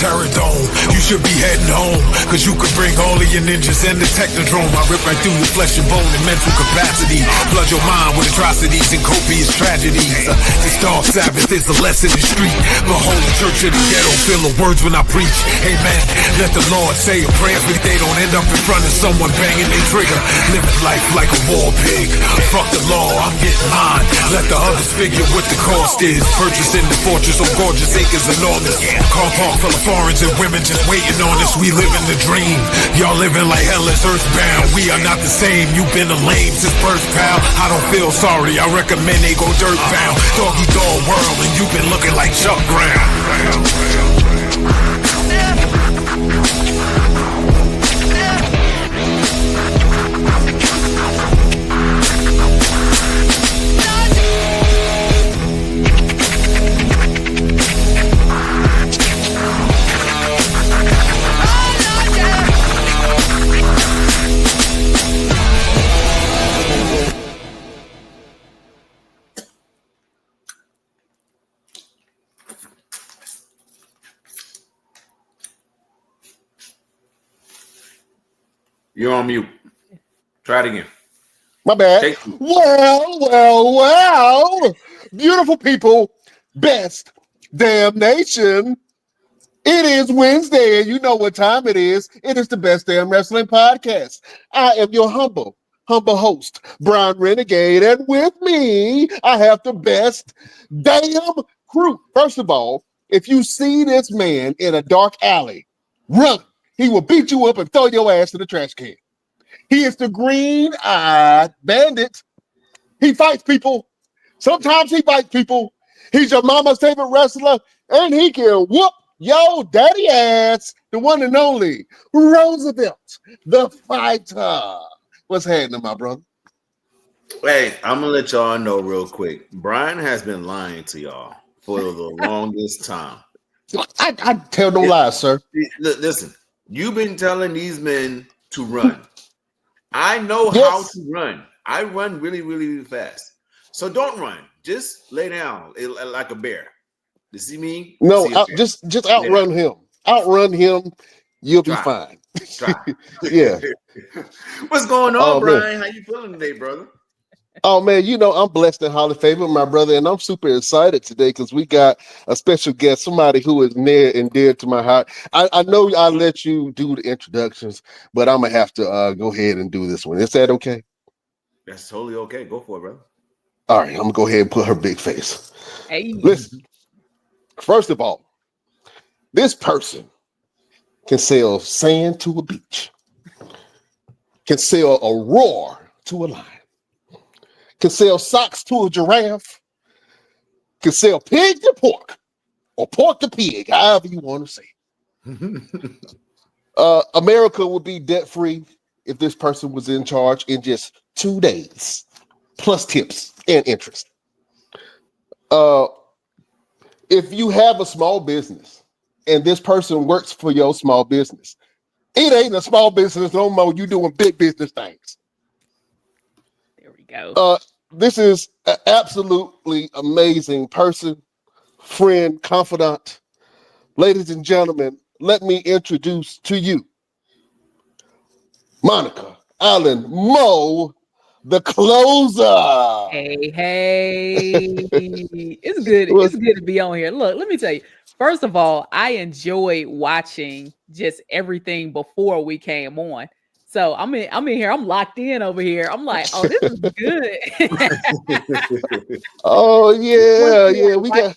Terradome. You should be heading home, cause you could bring all of your ninjas and the Technodrome. I rip right through your flesh and bone and mental capacity. Flood your mind with atrocities and copious tragedies. This dark Sabbath is a lesson in street. The whole church of the ghetto feel the words when I preach. Amen. Let the Lord say a prayer so they don't end up in front of someone banging their trigger. Living life like a war pig. Fuck the law, I'm getting mine. Let the others figure what the cost is. Purchasing the fortress on gorgeous acres enormous. Car park full of foreigners and women just waiting on us. We living the dream. Y'all living like hell is earthbound. We are not the same. You've been a lame since birth, pal. I don't feel sorry. I recommend they go dirt bound. Doggy dog world, and you've been looking like Chuck Brown. You're on mute. Try it again. My bad. Well. Beautiful people, best damn nation. It is Wednesday, and you know what time it is. It is the Best Damn Wrestling Podcast. I am your humble host, Brian Renegade, and with me, I have the best damn crew. First of all, if you see this man in a dark alley, run. He will beat you up and throw your ass in the trash can. He is the green-eyed bandit. He fights people. Sometimes he bites people. He's your mama's favorite wrestler, and he can whoop your daddy ass. The one and only Roosevelt, the fighter. What's happening, my brother? Hey, I'm gonna let y'all know real quick. Brian has been lying to y'all for the longest time. I tell no lies, sir. Listen. You've been telling these men to run. I know how to run. I run really, really, really fast. So don't run. Just lay down like a bear. You see me? No, just outrun him. Outrun him. You'll be fine. Try. Yeah. What's going on, Brian? How you feeling today, brother? Oh, man, you know, I'm blessed and highly favored, my brother, and I'm super excited today because we got a special guest, somebody who is near and dear to my heart. I know I'll let you do the introductions, but I'm going to have to go ahead and do this one. Is that okay? That's totally okay. Go for it, brother. All right, I'm going to go ahead and put her big face. Hey. Listen, first of all, this person can sell sand to a beach, can sell a roar to a lion, can sell socks to a giraffe, can sell pig to pork, or pork to pig, however you want to say it. America would be debt-free if this person was in charge in just 2 days, plus tips and interest. If you have a small business and this person works for your small business, it ain't a small business no more. You doing big business things. There we go. This is an absolutely amazing person, friend, confidant. Ladies and gentlemen, let me introduce to you Monica Allen Moe the Closer. Hey. It's good. It's good to be on here. Look, let me tell you. First of all, I enjoyed watching just everything before we came on. So I'm in here. I'm locked in over here. I'm like, oh, this is good. Oh yeah. We got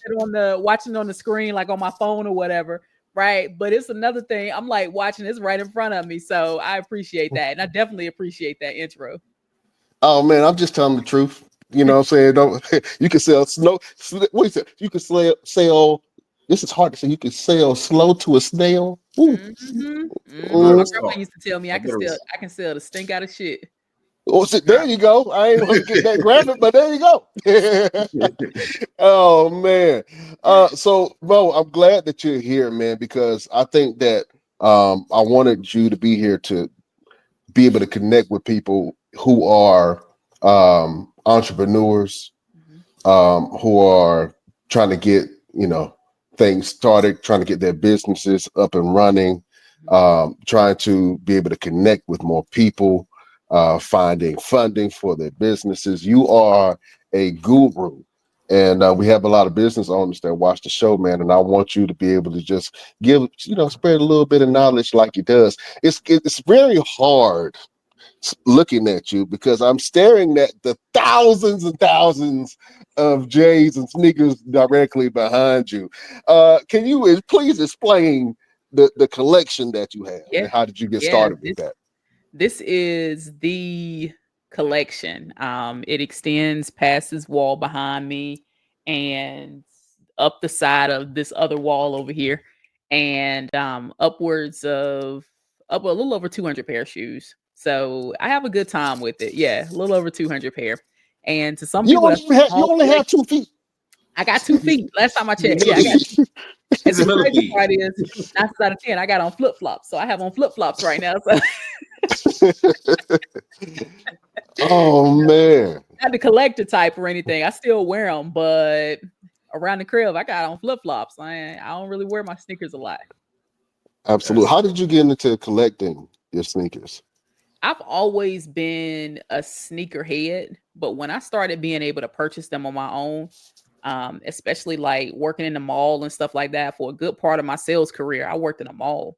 watching on the screen, like on my phone or whatever, right? But it's another thing. I'm like watching this right in front of me. So I appreciate that, and I definitely appreciate that intro. Oh man, I'm just telling the truth. You know what I'm saying? You can sell snow. What is it? You can sell. This is hard to say. You can sell slow to a snail. Mm-hmm. My grandma used to tell me I can sell the stink out of shit. Oh, so there you go. I ain't want to get that graphic, but there you go. Oh man. So Mo, I'm glad that you're here, man, because I think that I wanted you to be here to be able to connect with people who are entrepreneurs, who are trying to get, things started, trying to get their businesses up and running, trying to be able to connect with more people, finding funding for their businesses. You are a guru. And we have a lot of business owners that watch the show, man. And I want you to be able to just give, spread a little bit of knowledge like he does. It's very hard looking at you because I'm staring at the thousands and thousands of J's and sneakers directly behind you. Can you please explain the collection that you have and how did you get started with that? This is the collection. It extends past this wall behind me and up the side of this other wall over here, and upwards of up a little over 200 pair of shoes. So I have a good time with it. Yeah, a little over 200 pair. And to some people, you only have 2 feet. I got 2 feet. Last time I checked, yeah, I got 2 feet. And the crazy part is 9 out of 10, I got on flip flops. So I have on flip flops right now. So oh man, not the collector type or anything. I still wear them, but around the crib, I got on flip flops. I don't really wear my sneakers a lot. Absolutely. How did you get into collecting your sneakers? I've always been a sneakerhead, but when I started being able to purchase them on my own, especially like working in the mall and stuff like that, for a good part of my sales career, I worked in a mall.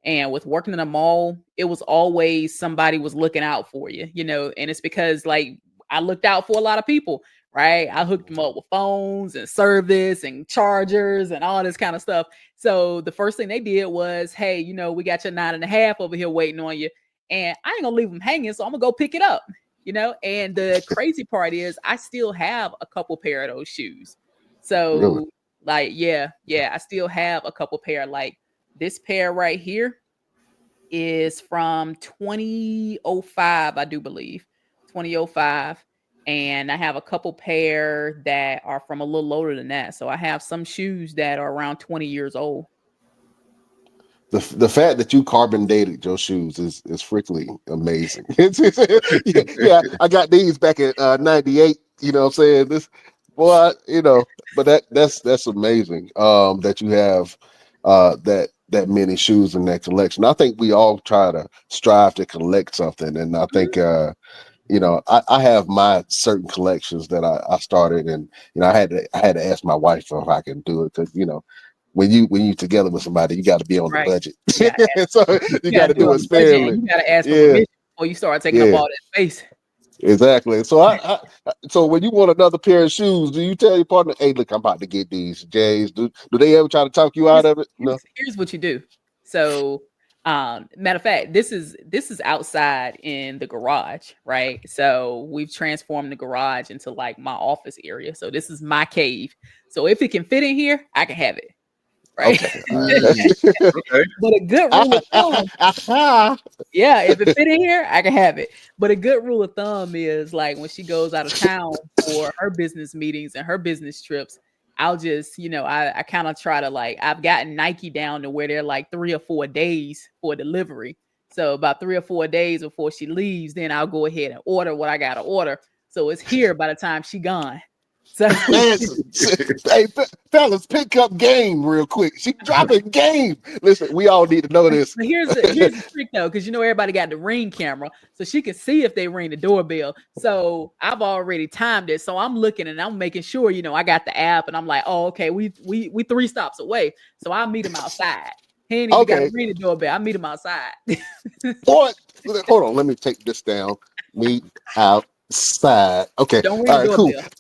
And with working in a mall, it was always somebody was looking out for you, and it's because like I looked out for a lot of people, right? I hooked them up with phones and service and chargers and all this kind of stuff. So the first thing they did was, hey, we got your 9.5 over here waiting on you. And I ain't gonna leave them hanging, so I'm gonna go pick it up, And the crazy part is I still have a couple pair of those shoes. So really? like, yeah, I still have a couple pair. Like this pair right here is from 2005, I do believe. 2005. And I have a couple pair that are from a little older than that. So I have some shoes that are around 20 years old. The fact that you carbon dated your shoes is freakily amazing. Yeah, I got these back in 98. You know what I'm saying? This boy, but that's amazing. That you have that many shoes in that collection. I think we all try to strive to collect something, and I think I have my certain collections that I started, and I had to ask my wife if I can do it because when you together with somebody, you got to be on the budget. So you got to do it sparingly. You got to ask for permission before you start taking up all that space. Exactly. So so when you want another pair of shoes, do you tell your partner, "Hey, look, I'm about to get these J's"? Do they ever try to talk you out of it? No. Here's what you do. So, matter of fact, this is outside in the garage, right? So we've transformed the garage into like my office area. So this is my cave. So if it can fit in here, I can have it. Right. Okay. Okay. But a good rule of thumb, yeah, if it fit in here, I can have it. But a good rule of thumb is like when she goes out of town for her business meetings and her business trips, I'll just, I kind of try to like, I've gotten Nike down to where they're like 3 or 4 days for delivery. So about 3 or 4 days before she leaves, then I'll go ahead and order what I got to order. So it's here by the time she gone. So hey, fellas, pick up game real quick. She dropping game. Listen, we all need to know this. But here's the trick though, because everybody got the Ring camera, so she can see if they ring the doorbell. So I've already timed it, so I'm looking and I'm making sure I got the app, and I'm like, oh, okay, we 3 stops away, so I'll meet him outside. He ain't even got to ring the doorbell. I meet him outside. What? Hold on, let me take this down. Meet outside. Okay, don't ring all the right, doorbell. cool.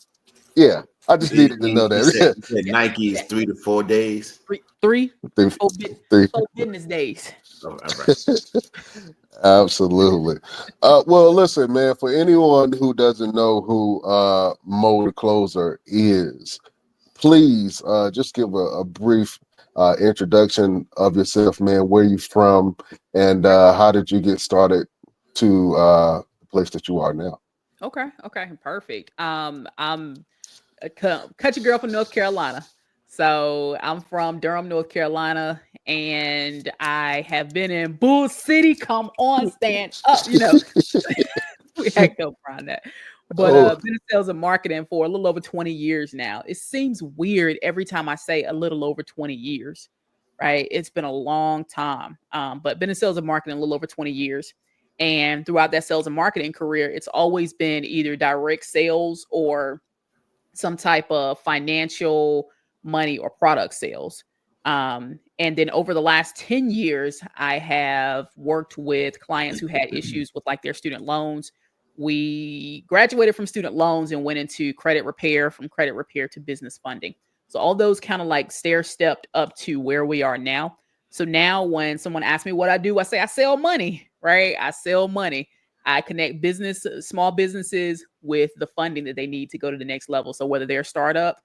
Yeah, I just needed to know that. You said Nike is 3 to 4 days. Three, four business days. Oh, all right. Absolutely. Well, listen, man, for anyone who doesn't know who Moe the Closer is, please just give a brief introduction of yourself, man. Where you from, and how did you get started to the place that you are now? Okay, perfect. I'm a country girl from North Carolina. So I'm from Durham, North Carolina, and I have been in Bull City. Come on, stand up. We had to go around that. But Oh, been in sales and marketing for a little over 20 years now. It seems weird every time I say a little over 20 years, right? It's been a long time. But been in sales and marketing a little over 20 years. And throughout that sales and marketing career, it's always been either direct sales or some type of financial money or product sales. And then over the last 10 years, I have worked with clients who had issues with like their student loans. We graduated from student loans and went into credit repair, from credit repair to business funding. So all those kind of like stair stepped up to where we are now. So now when someone asks me what I do, I say I sell money, right? I sell money. I connect small businesses with the funding that they need to go to the next level. So whether they're a startup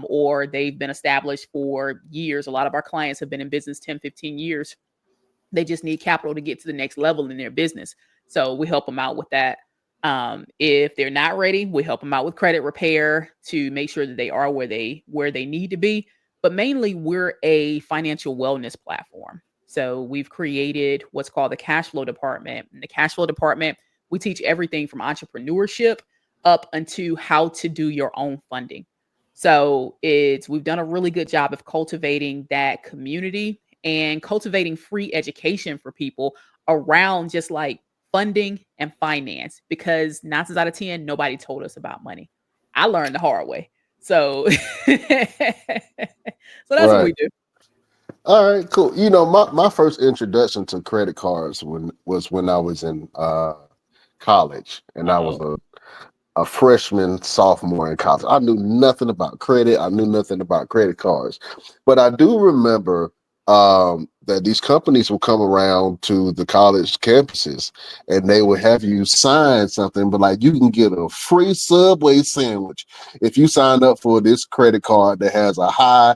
or they've been established for years, a lot of our clients have been in business 10, 15 years. They just need capital to get to the next level in their business. So we help them out with that. If they're not ready, we help them out with credit repair to make sure that they are where they need to be. But mainly, we're a financial wellness platform. So we've created what's called the cash flow department. In the cash flow department, we teach everything from entrepreneurship up until how to do your own funding. So we've done a really good job of cultivating that community and cultivating free education for people around just like funding and finance, because 9 times out of 10, nobody told us about money. I learned the hard way. So, so that's what right. we do. All right, cool. You know, my first introduction to credit cards when I was in college, and I was Uh-oh. a freshman, sophomore in college. I knew nothing about credit. I knew nothing about credit cards, but I do remember that these companies would come around to the college campuses and they would have you sign something, but like you can get a free Subway sandwich if you sign up for this credit card that has a high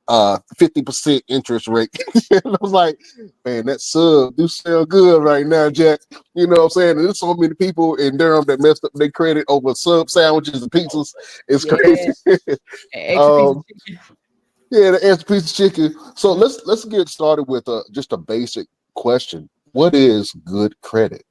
50% interest rate. And I was like, man, that sub do sell good right now, Jack. You know what I'm saying? And there's so many people in Durham that messed up their credit over sub sandwiches and pizzas. It's Yeah. crazy. Extra piece of um, chicken. yeah, the extra piece of chicken. So let's get started with just a basic question. What is good credit?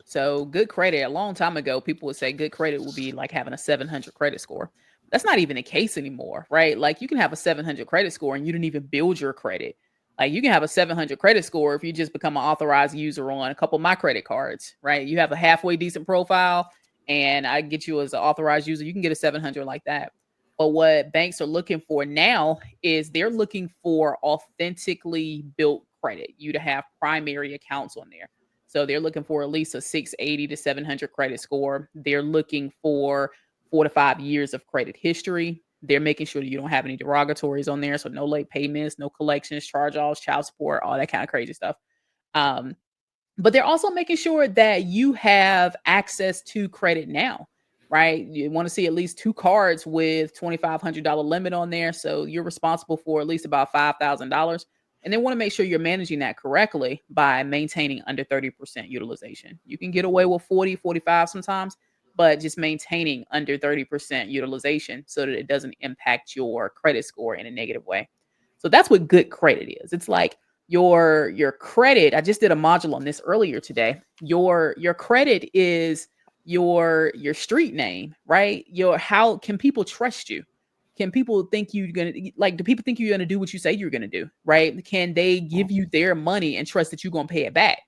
So good credit, a long time ago, people would say good credit would be like having a 700 credit score. That's not even the case anymore, right? Like you can have a 700 credit score and you didn't even build your credit. Like you can have a 700 credit score if you just become an authorized user on a couple of my credit cards, right? You have a halfway decent profile and I get you as an authorized user, you can get a 700 like that. But what banks are looking for now is they're looking for authentically built credit, you to have primary accounts on there. So they're looking for at least a 680 to 700 credit score. They're looking for 4 to 5 years of credit history. They're making sure that you don't have any derogatories on there. So no late payments, no collections, charge-offs, child support, all that kind of crazy stuff. Um, but they're also making sure that you have access to credit now, right? You want to see at least 2 cards with $2,500 limit on there. So you're responsible for at least about $5,000. And they want to make sure you're managing that correctly by maintaining under 30% utilization. You can get away with 40, 45 sometimes, but just maintaining under 30% utilization so that it doesn't impact your credit score in a negative way. So that's what good credit is. It's like your credit. I just did a module on this earlier today. Your credit is your street name, right? Your how can people trust you? Can people think you're gonna like? Do people think you're gonna do what you say you're gonna do? Right? Can they give you their money and trust that you're gonna pay it back?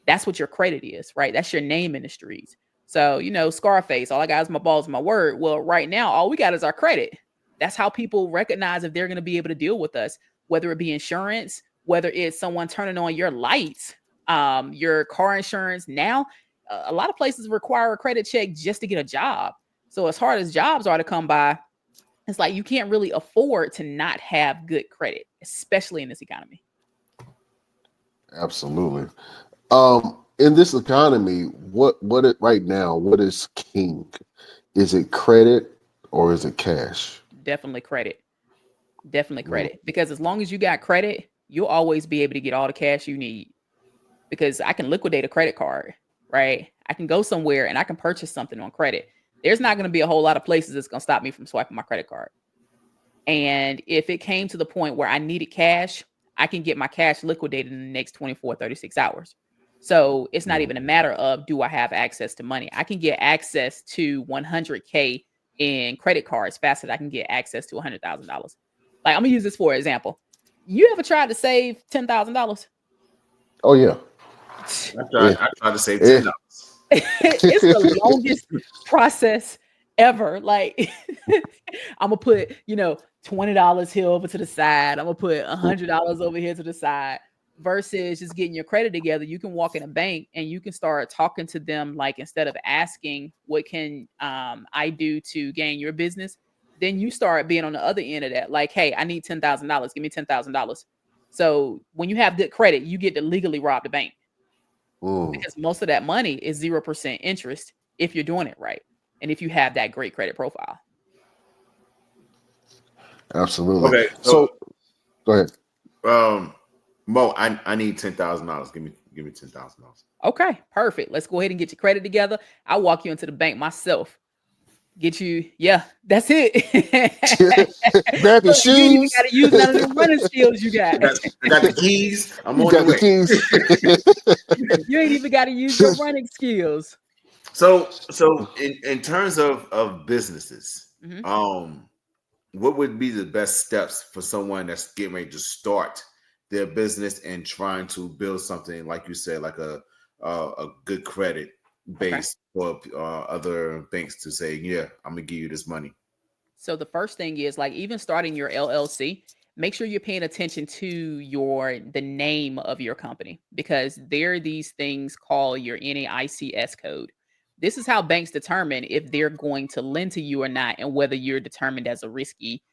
That's what your credit is, right? That's your name in the streets. So, Scarface, all I got is my balls and my word. Well, right now, all we got is our credit. That's how people recognize if they're going to be able to deal with us, whether it be insurance, whether it's someone turning on your lights, your car insurance. Now, a lot of places require a credit check just to get a job. So, as hard as jobs are to come by, it's like you can't really afford to not have good credit, especially in this economy. Absolutely. In this economy, right now, what is king? Is it credit or is it cash? Definitely credit. Definitely Mm, credit. Because as long as you got credit, you'll always be able to get all the cash you need. Because I can liquidate a credit card, right? I can go somewhere and I can purchase something on credit. There's not going to be a whole lot of places that's going to stop me from swiping my credit card. And if it came to the point where I needed cash, I can get my cash liquidated in the next 24, 36 hours. So it's not even a matter of, do I have access to money? I can get access to 100K in credit cards faster than I can get access to $100,000. Like, I'm gonna use this for example. You ever tried to save $10,000? Oh yeah. I tried to save Yeah. $10. It's the longest process ever. Like, I'm gonna put, $20 here over to the side. I'm gonna put $100 over here to the side. Versus just getting your credit together, you can walk in a bank and you can start talking to them. Like, instead of asking, "What can I do to gain your business?" Then you start being on the other end of that. Like, "Hey, I need $10,000. Give me $10,000." So when you have good credit, you get to legally rob the bank, because most of that money is 0% interest if you're doing it right, and if you have that great credit profile. Absolutely. Okay, So go ahead. Mo, I need $10,000. Give me $10,000. Okay, perfect. Let's go ahead and get your credit together. I'll walk you into the bank myself. Get you, yeah, that's it. Grab your Look, you ain't even shoes. got to use none of the running skills you got. I got the keys. I'm You on got the the way. keys. You ain't even got to use your running skills. So in terms of businesses, Mhm. what would be the best steps for someone that's getting ready to start their business and trying to build something, like you said, like a good credit Okay. base for other banks to say, yeah, I'm gonna give you this money? So the first thing is, like, even starting your LLC, make sure you're paying attention to the name of your company, because there are these things called your NAICS code. This is how banks determine if they're going to lend to you or not, and whether you're determined as a risky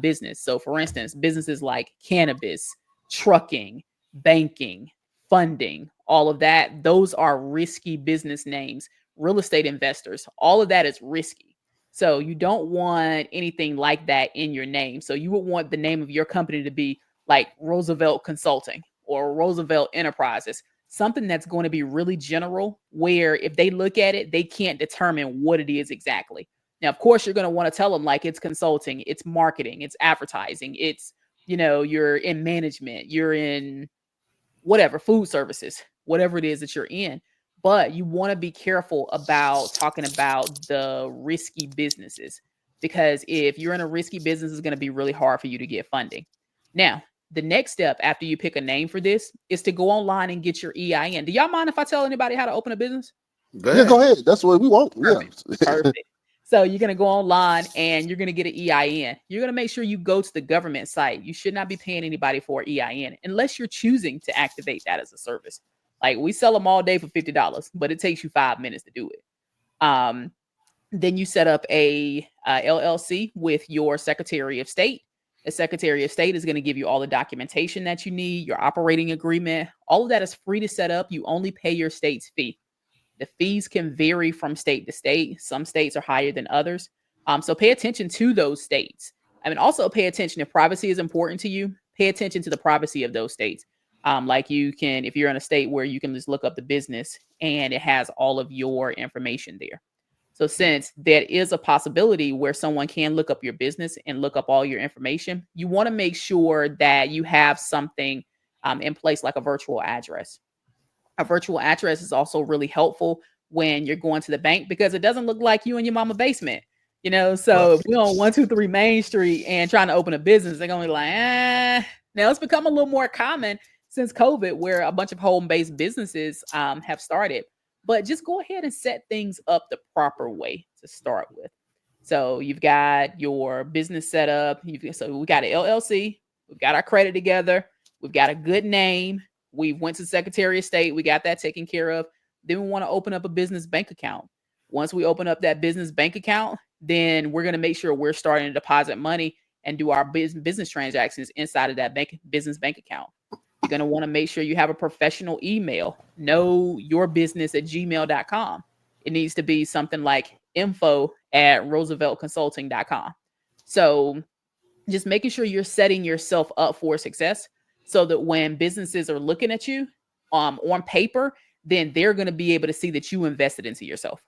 business. So, for instance, businesses like cannabis, trucking, banking, funding, all of that, those are risky business names. Real estate investors, all of that is risky. So you don't want anything like that in your name. So you would want the name of your company to be like Roosevelt Consulting or Roosevelt Enterprises, something that's going to be really general, where if they look at it, they can't determine what it is exactly. Now, of course, you're going to want to tell them, like, it's consulting, it's marketing, it's advertising, it's, you're in management, you're in whatever, food services, whatever it is that you're in. But you want to be careful about talking about the risky businesses, because if you're in a risky business, it's going to be really hard for you to get funding. Now, the next step after you pick a name for this is to go online and get your EIN. Do y'all mind if I tell anybody how to open a business? Go Yeah, ahead. go ahead. That's what we want. Perfect. Yeah. Perfect. So you're going to go online and you're going to get an EIN. You're going to make sure you go to the government site. You should not be paying anybody for EIN unless you're choosing to activate that as a service. Like, we sell them all day for $50, but it takes you 5 minutes to do it. Then you set up a LLC with your Secretary of State. The Secretary of State is going to give you all the documentation that you need, your operating agreement. All of that is free to set up. You only pay your state's fee. The fees can vary from state to state. Some states are higher than others. So pay attention to those states. I mean, also pay attention, if privacy is important to you, pay attention to the privacy of those states. Like, you can, if you're in a state where you can just look up the business and it has all of your information there. So since there is a possibility where someone can look up your business and look up all your information, you want to make sure that you have something in place, like a virtual address. A virtual address is also really helpful when you're going to the bank, because it doesn't look like you in your mama basement. So if we're on 123 Main Street and trying to open a business, they're gonna be like, Now it's become a little more common since COVID, where a bunch of home-based businesses have started. But just go ahead and set things up the proper way to start with. So you've got your business set up. So we got an LLC. We've got our credit together. We've got a good name. We went to Secretary of State. We got that taken care of. Then we want to open up a business bank account. Once we open up that business bank account, then we're going to make sure we're starting to deposit money and do our business transactions inside of that business bank account. You're going to want to make sure you have a professional email. Know your business at gmail.com. It needs to be something like info@rooseveltconsulting.com. So just making sure you're setting yourself up for success, so that when businesses are looking at you on paper, then they're going to be able to see that you invested into yourself.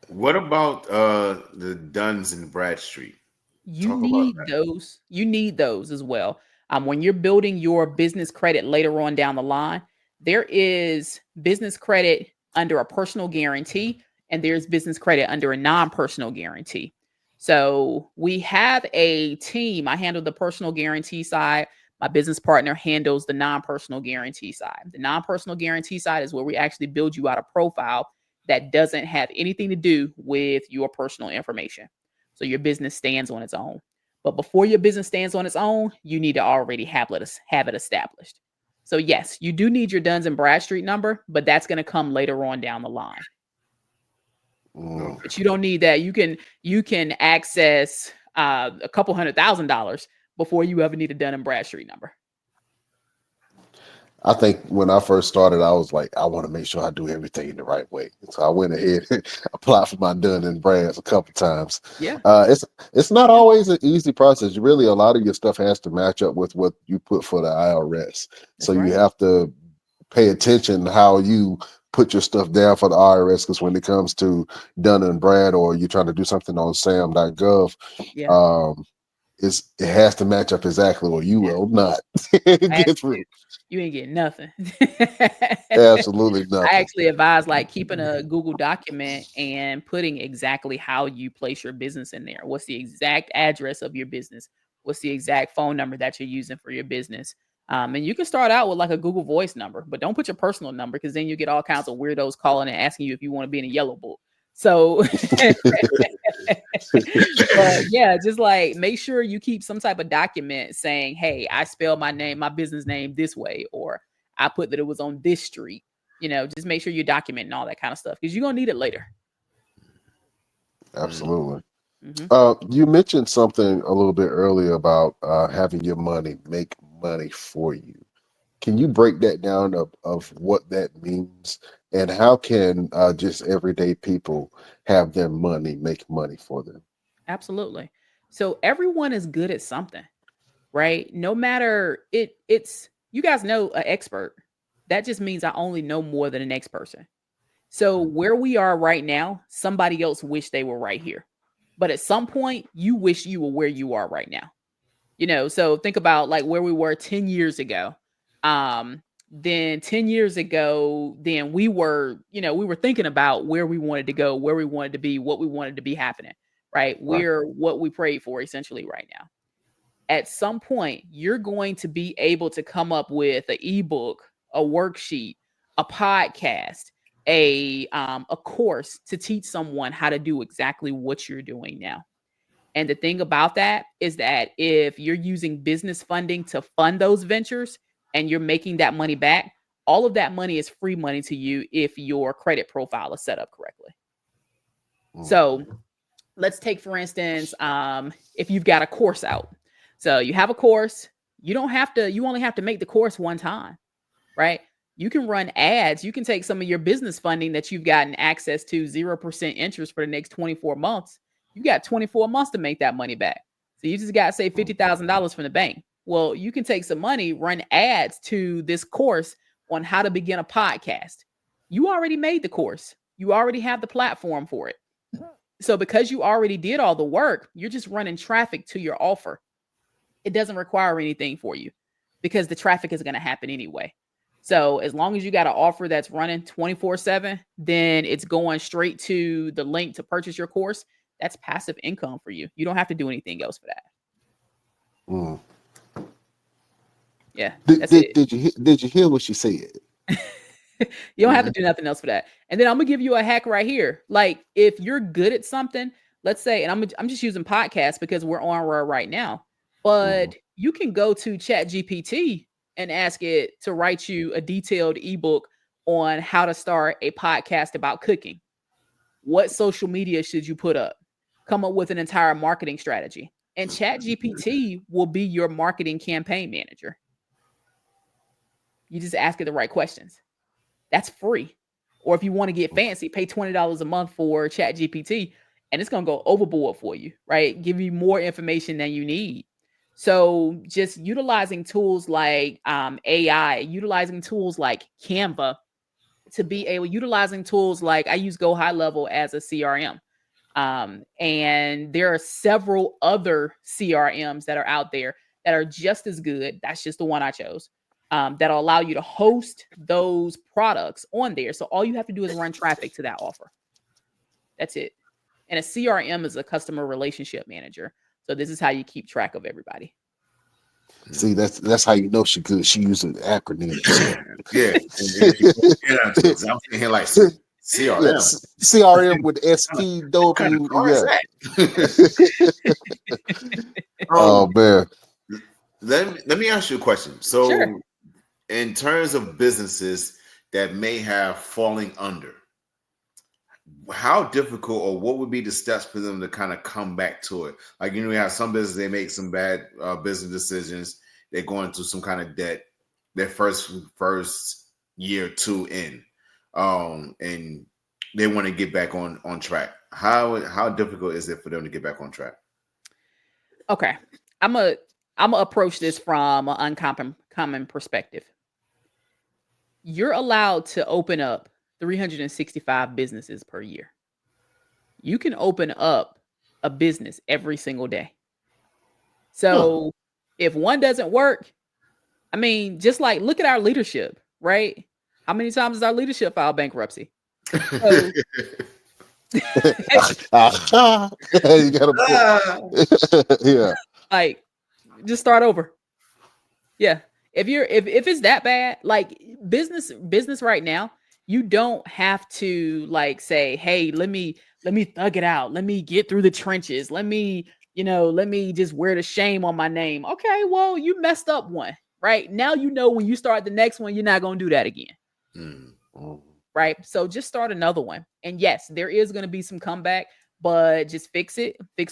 What about the Duns and Bradstreet? You Talk about need those. You need those as well. When you're building your business credit later on down the line, There is business credit under a personal guarantee, and there's business credit under a non-personal guarantee. So we have a team. I handle the personal guarantee side. My business partner handles the non-personal guarantee side. The non-personal guarantee side is where we actually build you out a profile that doesn't have anything to do with your personal information. So your business stands on its own. But before your business stands on its own, you need to already have it established. So yes, you do need your Duns and Bradstreet number, but that's going to come later on down the line. But you don't need that. You can access a couple $100,000 before you ever need a Dun and Bradstreet number. I think when I first started, I was like, I want to make sure I do everything the right way. So I went ahead and applied for my Dun and Brads a couple times. Yeah. It's not always an easy process. A lot of your stuff has to match up with what you put for the IRS. So you have to pay attention how you put your stuff down for the IRS, because when it comes to Dun and Brad, or you're trying to do something on sam.gov, it has to match up exactly, or you will not get through. You ain't getting nothing. Absolutely nothing. I actually advise like keeping a Google document and putting exactly how you place your business in there. What's the exact address of your business? What's the exact phone number that you're using for your business? And you can start out with like a Google Voice number, but don't put your personal number, because then you get all kinds of weirdos calling and asking you if you want to be in a yellow book. So yeah, just like make sure you keep some type of document saying, hey, I spelled my business name this way, or I put that it was on this street. Just make sure you're documenting all that kind of stuff, because you're going to need it later. Absolutely. You mentioned something a little bit earlier about having your money make money for you. Can you break that down of what that means, and how can just everyday people have their money make money for them? Absolutely. So everyone is good at something, right? No matter it's you guys know an expert. That just means I only know more than the next person. So where we are right now, somebody else wished they were right here. But at some point, you wish you were where you are right now. So think about like where we were 10 years ago. Then 10 years ago, then we were thinking about where we wanted to go, where we wanted to be, what we wanted to be happening, right? We're what we prayed for essentially right now. At some point, you're going to be able to come up with an ebook, a worksheet, a podcast, a course to teach someone how to do exactly what you're doing now. And the thing about that is that if you're using business funding to fund those ventures and you're making that money back, all of that money is free money to you if your credit profile is set up correctly. So let's take, for instance, if you've got a course out. So you have a course, you only have to make the course one time, right? You can run ads. You can take some of your business funding that you've gotten access to 0% interest for the next 24 months. You got 24 months to make that money back. So you just got to say $50,000 from the bank. Well, you can take some money, run ads to this course on how to begin a podcast. You already made the course. You already have the platform for it. So because you already did all the work, you're just running traffic to your offer. It doesn't require anything for you because the traffic is going to happen anyway. So as long as you got an offer that's running 24/7, then it's going straight to the link to purchase your course. That's passive income for you. You don't have to do anything else for that. Yeah. Did you hear what she said? You don't have to do nothing else for that. And then I'm gonna give you a hack right here. Like if you're good at something, let's say, and I'm just using podcasts because we're on right now, but you can go to ChatGPT and ask it to write you a detailed ebook on how to start a podcast about cooking. What social media should you put up? Come up with an entire marketing strategy. And ChatGPT will be your marketing campaign manager. You just ask it the right questions. That's free. Or if you want to get fancy, pay $20 a month for ChatGPT, and it's going to go overboard for you, right? Give you more information than you need. So just utilizing tools like AI, utilizing tools like Canva to be able, utilizing tools like I use Go High Level as a CRM. And there are several other CRMs that are out there that are just as good. That's just the one I chose. that'll allow you to host those products on there. So all you have to do is run traffic to that offer. That's it. And a CRM is a customer relationship manager. So this is how you keep track of everybody. See, that's how you know she good. She using acronyms. Yeah. I'm sitting here like CRM. Yes. CRM with SPW. Oh man. Let me ask you a question. So Sure. in terms of businesses that may have falling under, how difficult or what would be the steps for them to kind of come back to it? Like, we have some businesses, they make some bad business decisions. They're going through some kind of debt their first year or two in, and they want to get back on track. How difficult is it for them to get back on track? Okay. I'm gonna approach this from an uncommon perspective. You're allowed to open up 365 businesses per year. You can open up a business every single day. So if one doesn't work, I mean, just like look at our leadership, right? How many times has our leadership filed bankruptcy? So, You gotta yeah. Like, just start over. Yeah. If it's that bad, like business right now, you don't have to like say, hey, let me thug it out. Let me get through the trenches. Let me just wear the shame on my name. Okay, well, you messed up one, right? Now you know when you start the next one, you're not gonna do that again. Right. So just start another one. And yes, there is gonna be some comeback, but just fix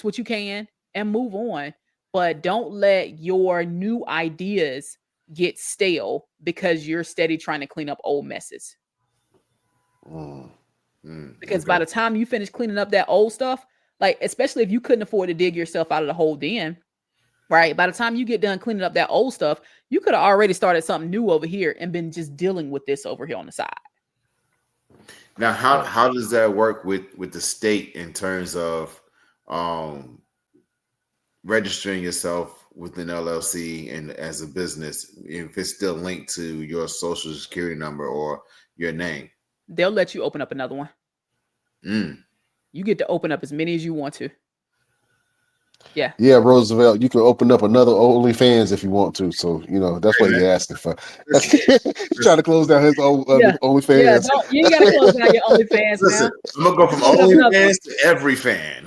what you can and move on. But don't let your new ideas get stale because you're steady trying to clean up old messes. Because by the time you finish cleaning up that old stuff, like especially if you couldn't afford to dig yourself out of the hole then, right? By the time you get done cleaning up that old stuff, you could have already started something new over here and been just dealing with this over here on the side. Now, how does that work with the state in terms of registering yourself with an LLC and as a business, if it's still linked to your social security number or your name? They'll let you open up another one. You get to open up as many as you want to. Yeah. Yeah, Roosevelt, you can open up another OnlyFans if you want to. So, that's what you're asking for. He's trying to close down his own OnlyFans. Yeah, you ain't got to close down your OnlyFans now. I'm going to go from OnlyFans to every fan.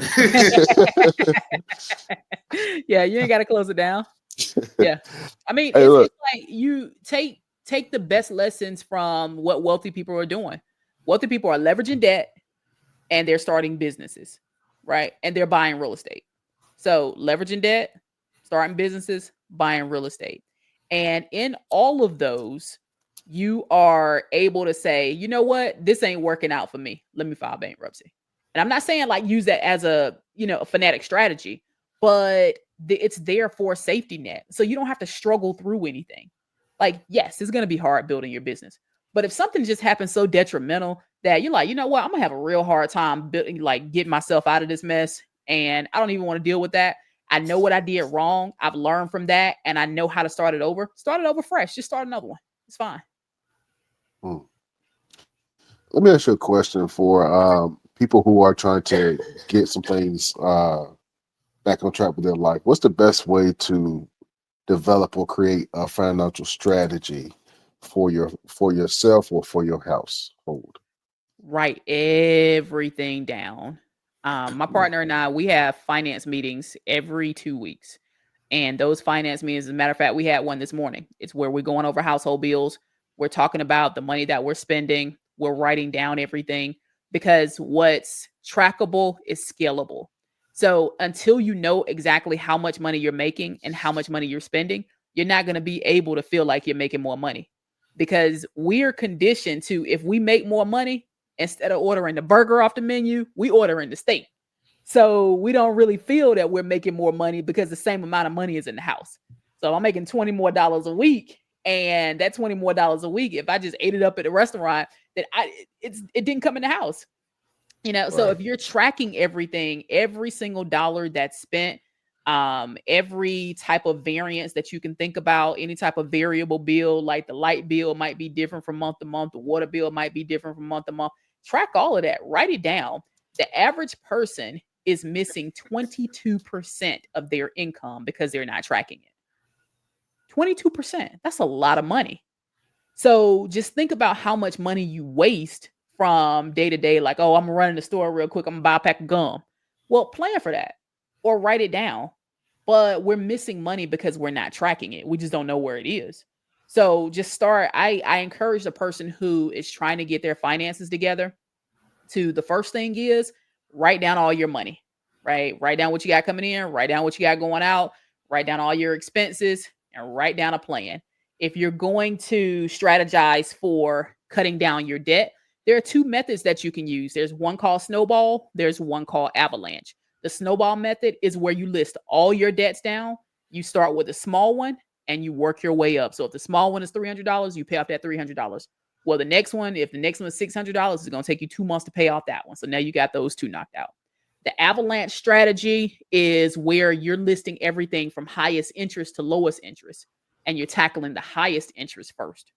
Yeah, you ain't got to close it down. Yeah. I mean, it's like you take the best lessons from what wealthy people are doing. Wealthy people are leveraging debt and they're starting businesses, right? And they're buying real estate. So leveraging debt, starting businesses, buying real estate. And in all of those, you are able to say, you know what, this ain't working out for me. Let me file bankruptcy. And I'm not saying like use that as a fanatic strategy, but it's there for a safety net. So you don't have to struggle through anything. Like, yes, it's going to be hard building your business. But if something just happens so detrimental that you're like, you know what, I'm going to have a real hard time getting myself out of this mess. And I don't even want to deal with that. I know what I did wrong. I've learned from that. And I know how to start it over. Start it over fresh. Just start another one. It's fine. Let me ask you a question for people who are trying to get some things back on track with their life. What's the best way to develop or create a financial strategy for yourself or for your household? Write everything down. My partner and I, we have finance meetings every 2 weeks. And those finance meetings, as a matter of fact, we had one this morning. It's where we're going over household bills. We're talking about the money that we're spending. We're writing down everything because what's trackable is scalable. So until you know exactly how much money you're making and how much money you're spending, you're not going to be able to feel like you're making more money because we're conditioned to, if we make more money, instead of ordering the burger off the menu, we ordering the steak. So we don't really feel that we're making more money because the same amount of money is in the house. So I'm making $20 more a week. And that $20 more a week, if I just ate it up at a restaurant, then it didn't come in the house. So if you're tracking everything, every single dollar that's spent, Every type of variance that you can think about, any type of variable bill, like the light bill might be different from month to month, the water bill might be different from month to month. Track all of that, write it down. The average person is missing 22% of their income because they're not tracking it. 22%. That's a lot of money. So just think about how much money you waste from day to day, like, oh, I'm running the store real quick, I'm gonna buy a pack of gum. Well, plan for that or write it down. But we're missing money because we're not tracking it. We just don't know where it is. So just start. I encourage the person who is trying to get their finances together to, the first thing is write down all your money, right? Write down what you got coming in, write down what you got going out, write down all your expenses, and write down a plan. If you're going to strategize for cutting down your debt, there are two methods that you can use. There's one called snowball, there's one called avalanche. The snowball method is where you list all your debts down. You start with a small one and you work your way up. So if the small one is $300, you pay off that $300. Well, the next one, if the next one is $600, it's going to take you 2 months to pay off that one. So now you got those two knocked out. The avalanche strategy is where you're listing everything from highest interest to lowest interest, and you're tackling the highest interest first.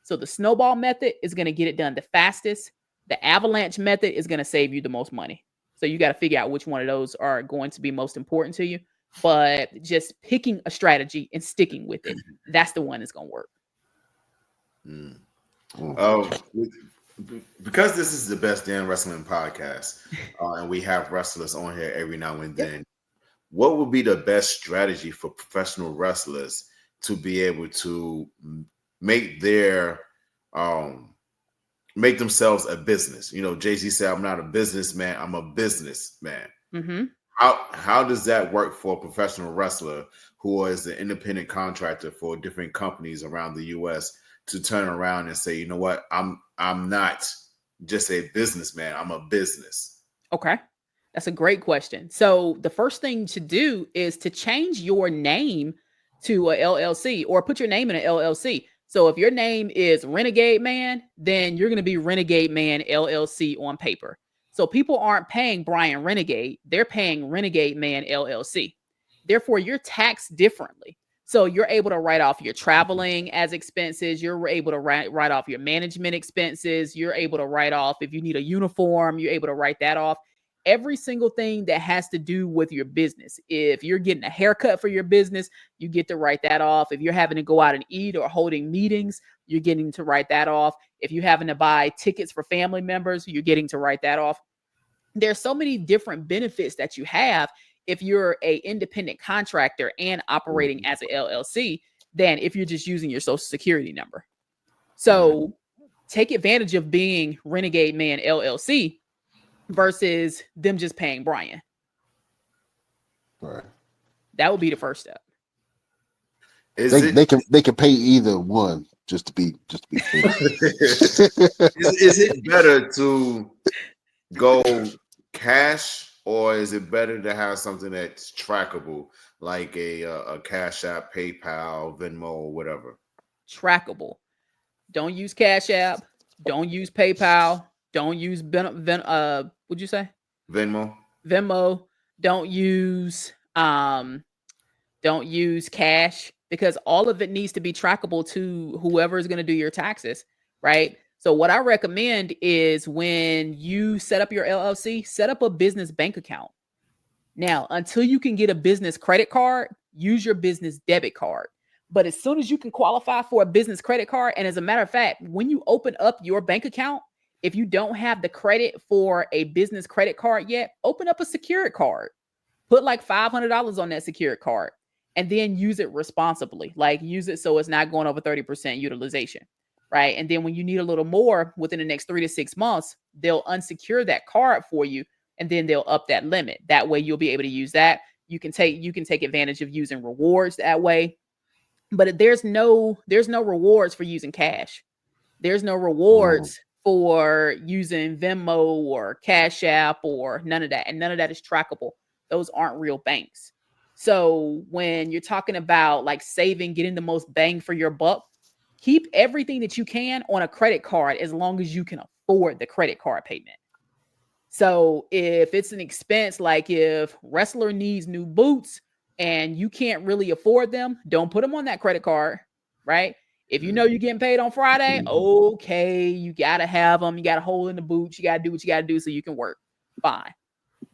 So the snowball method is going to get it done the fastest. The avalanche method is going to save you the most money. So you got to figure out which one of those are going to be most important to you. But just picking a strategy and sticking with it, that's the one that's going to work. Oh, because this is the best damn wrestling podcast, and we have wrestlers on here every now and then, what would be the best strategy for professional wrestlers to be able to make their make themselves a business? You know, Jay-Z said, I'm not a businessman, I'm a businessman. Mm-hmm. How does that work for a professional wrestler who is an independent contractor for different companies around the US to turn around and say, you know what, I'm not just a businessman, I'm a business? Okay. That's a great question. So the first thing to do is to change your name to a LLC, or put your name in an LLC. So if your name is Renegade Man, then you're going to be Renegade Man LLC on paper. So people aren't paying Brian Renegade, they're paying Renegade Man LLC. Therefore, you're taxed differently. So you're able to write off your traveling as expenses. You're able to write off your management expenses. You're able to write off, if you need a uniform, you're able to write that off. Every single thing that has to do with your business. If you're getting a haircut for your business, you get to write that off. If you're having to go out and eat or holding meetings, you're getting to write that off. If you're having to buy tickets for family members, you're getting to write that off. There's so many different benefits that you have if you're an independent contractor and operating as an LLC than if you're just using your social security number. So take advantage of being Renegade Man LLC versus them just paying Brian. Right. That would be the first step. They can pay either one just to be fair. Is it better to go cash, or is it better to have something that's trackable, like a Cash App, PayPal, Venmo, or whatever? Trackable. Don't use Cash App. Don't use PayPal. Don't use what'd you say? Venmo. Don't use cash, because all of it needs to be trackable to whoever is going to do your taxes, right? So what I recommend is, when you set up your LLC, set up a business bank account. Now, until you can get a business credit card, use your business debit card. But as soon as you can qualify for a business credit card, and as a matter of fact, when you open up your bank account, if you don't have the credit for a business credit card yet, open up a secured card. Put like $500 on that secured card, and then use it responsibly. Like, use it so it's not going over 30% utilization, right? And then when you need a little more within the next 3 to 6 months, they'll unsecure that card for you, and then they'll up that limit. That way you'll be able to use that. You can take advantage of using rewards that way. But there's no rewards for using cash. There's no rewards for using Venmo or Cash App or none of that. And none of that is trackable. Those aren't real banks. So when you're talking about like saving, getting the most bang for your buck, keep everything that you can on a credit card as long as you can afford the credit card payment. So if it's an expense, like if wrestler needs new boots, and you can't really afford them, don't put them on that credit card, right? If you know you're getting paid on Friday, okay, you got to have them. You got to hold in the boots. You got to do what you got to do so you can work. Fine.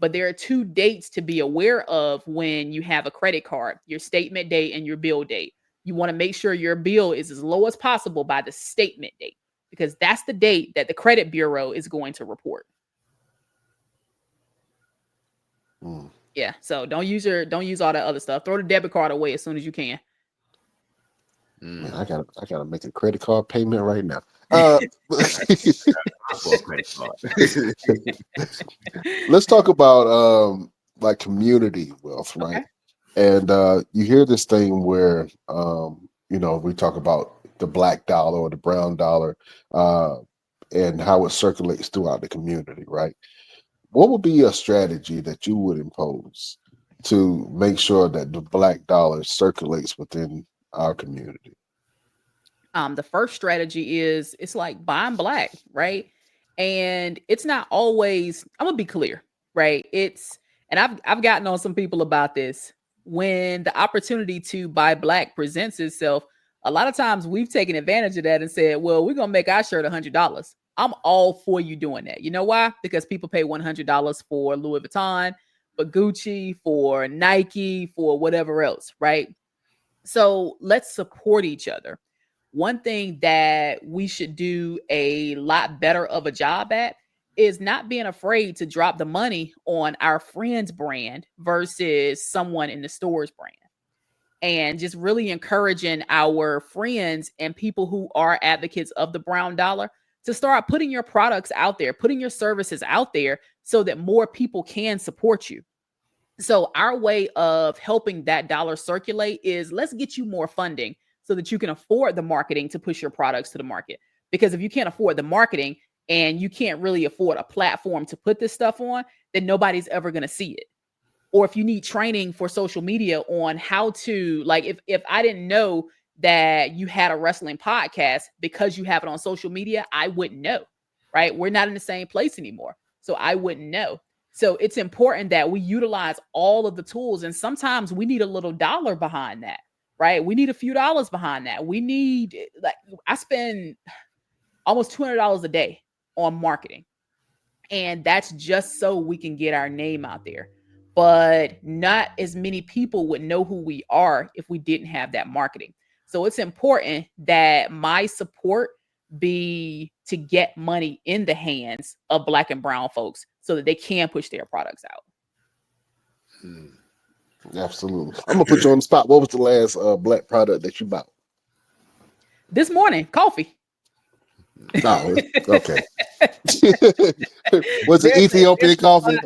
But there are two dates to be aware of when you have a credit card, your statement date and your bill date. You want to make sure your bill is as low as possible by the statement date, because that's the date that the credit bureau is going to report. Yeah, so don't use all that other stuff. Throw the debit card away as soon as you can. Man, I gotta make a credit card payment right now. Let's talk about like community wealth, right? Okay. And you hear this thing where we talk about the black dollar or the brown dollar, and how it circulates throughout the community, right? What would be a strategy that you would impose to make sure that the black dollar circulates within our community? The first strategy is it's like buying black, right? And it's not always, I'm gonna be clear, right? And I've gotten on some people about this. When the opportunity to buy black presents itself, a lot of times we've taken advantage of that and said, well, we're gonna make our shirt $100. I'm all for you doing that. You know why? Because people pay $100 for Louis Vuitton, for Gucci, for Nike, for whatever else, right? So let's support each other. One thing that we should do a lot better of a job at is not being afraid to drop the money on our friend's brand versus someone in the store's brand. And just really encouraging our friends and people who are advocates of the brown dollar to start putting your products out there, putting your services out there so that more people can support you. So our way of helping that dollar circulate is let's get you more funding so that you can afford the marketing to push your products to the market. Because if you can't afford the marketing and you can't really afford a platform to put this stuff on, then nobody's ever going to see it. Or if you need training for social media on how to, like, if I didn't know that you had a wrestling podcast because you have it on social media, I wouldn't know, right? We're not in the same place anymore. So I wouldn't know. So it's important that we utilize all of the tools. And sometimes we need a little dollar behind that, right? We need a few dollars behind that. We need, like, I spend almost $200 a day on marketing. And that's just so we can get our name out there. But not as many people would know who we are if we didn't have that marketing. So it's important that my support be to get money in the hands of black and brown folks so that they can push their products out. Absolutely. I'm gonna put you on the spot. What was the last black product that you bought? This morning, coffee. Oh, okay. Was it Ethiopian coffee?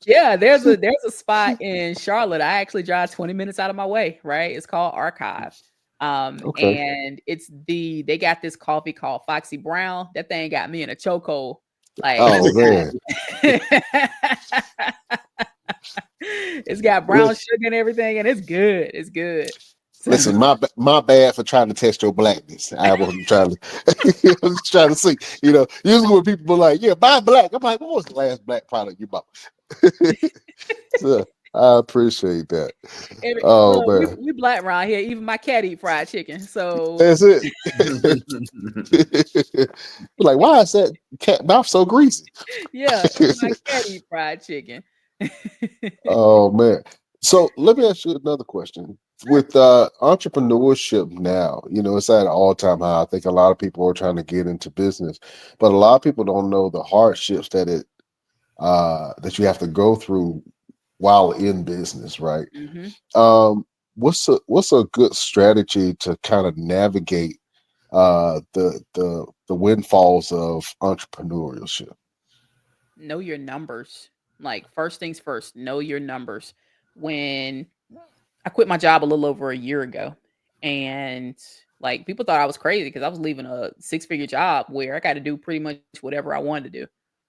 Yeah, there's a spot in Charlotte. I actually drive 20 minutes out of my way, right? It's called Archive. Okay. And they got this coffee called Foxy Brown. That thing got me in a chokehold. Like, oh man. It's got brown sugar and everything, and it's good. It's good. Listen, my bad for trying to test your blackness. I wasn't trying to. I was trying to see. Usually when people are like, "Yeah, buy black," I'm like, "What was the last black product you bought?" So I appreciate that. Man, we black around here. Even my cat eat fried chicken. So that's it. Like, why is that cat mouth so greasy? Yeah, my cat eat fried chicken. Oh man. So let me ask you another question. With entrepreneurship now, it's at an all-time high. I think a lot of people are trying to get into business, but a lot of people don't know the hardships that you have to go through while in business, right? Mm-hmm. What's a good strategy to kind of navigate the windfalls of entrepreneurship? Know your numbers. Like, first things first, know your numbers. When I quit my job a little over a year ago, and like, people thought I was crazy because I was leaving a 6-figure job where I got to do pretty much whatever I wanted to do.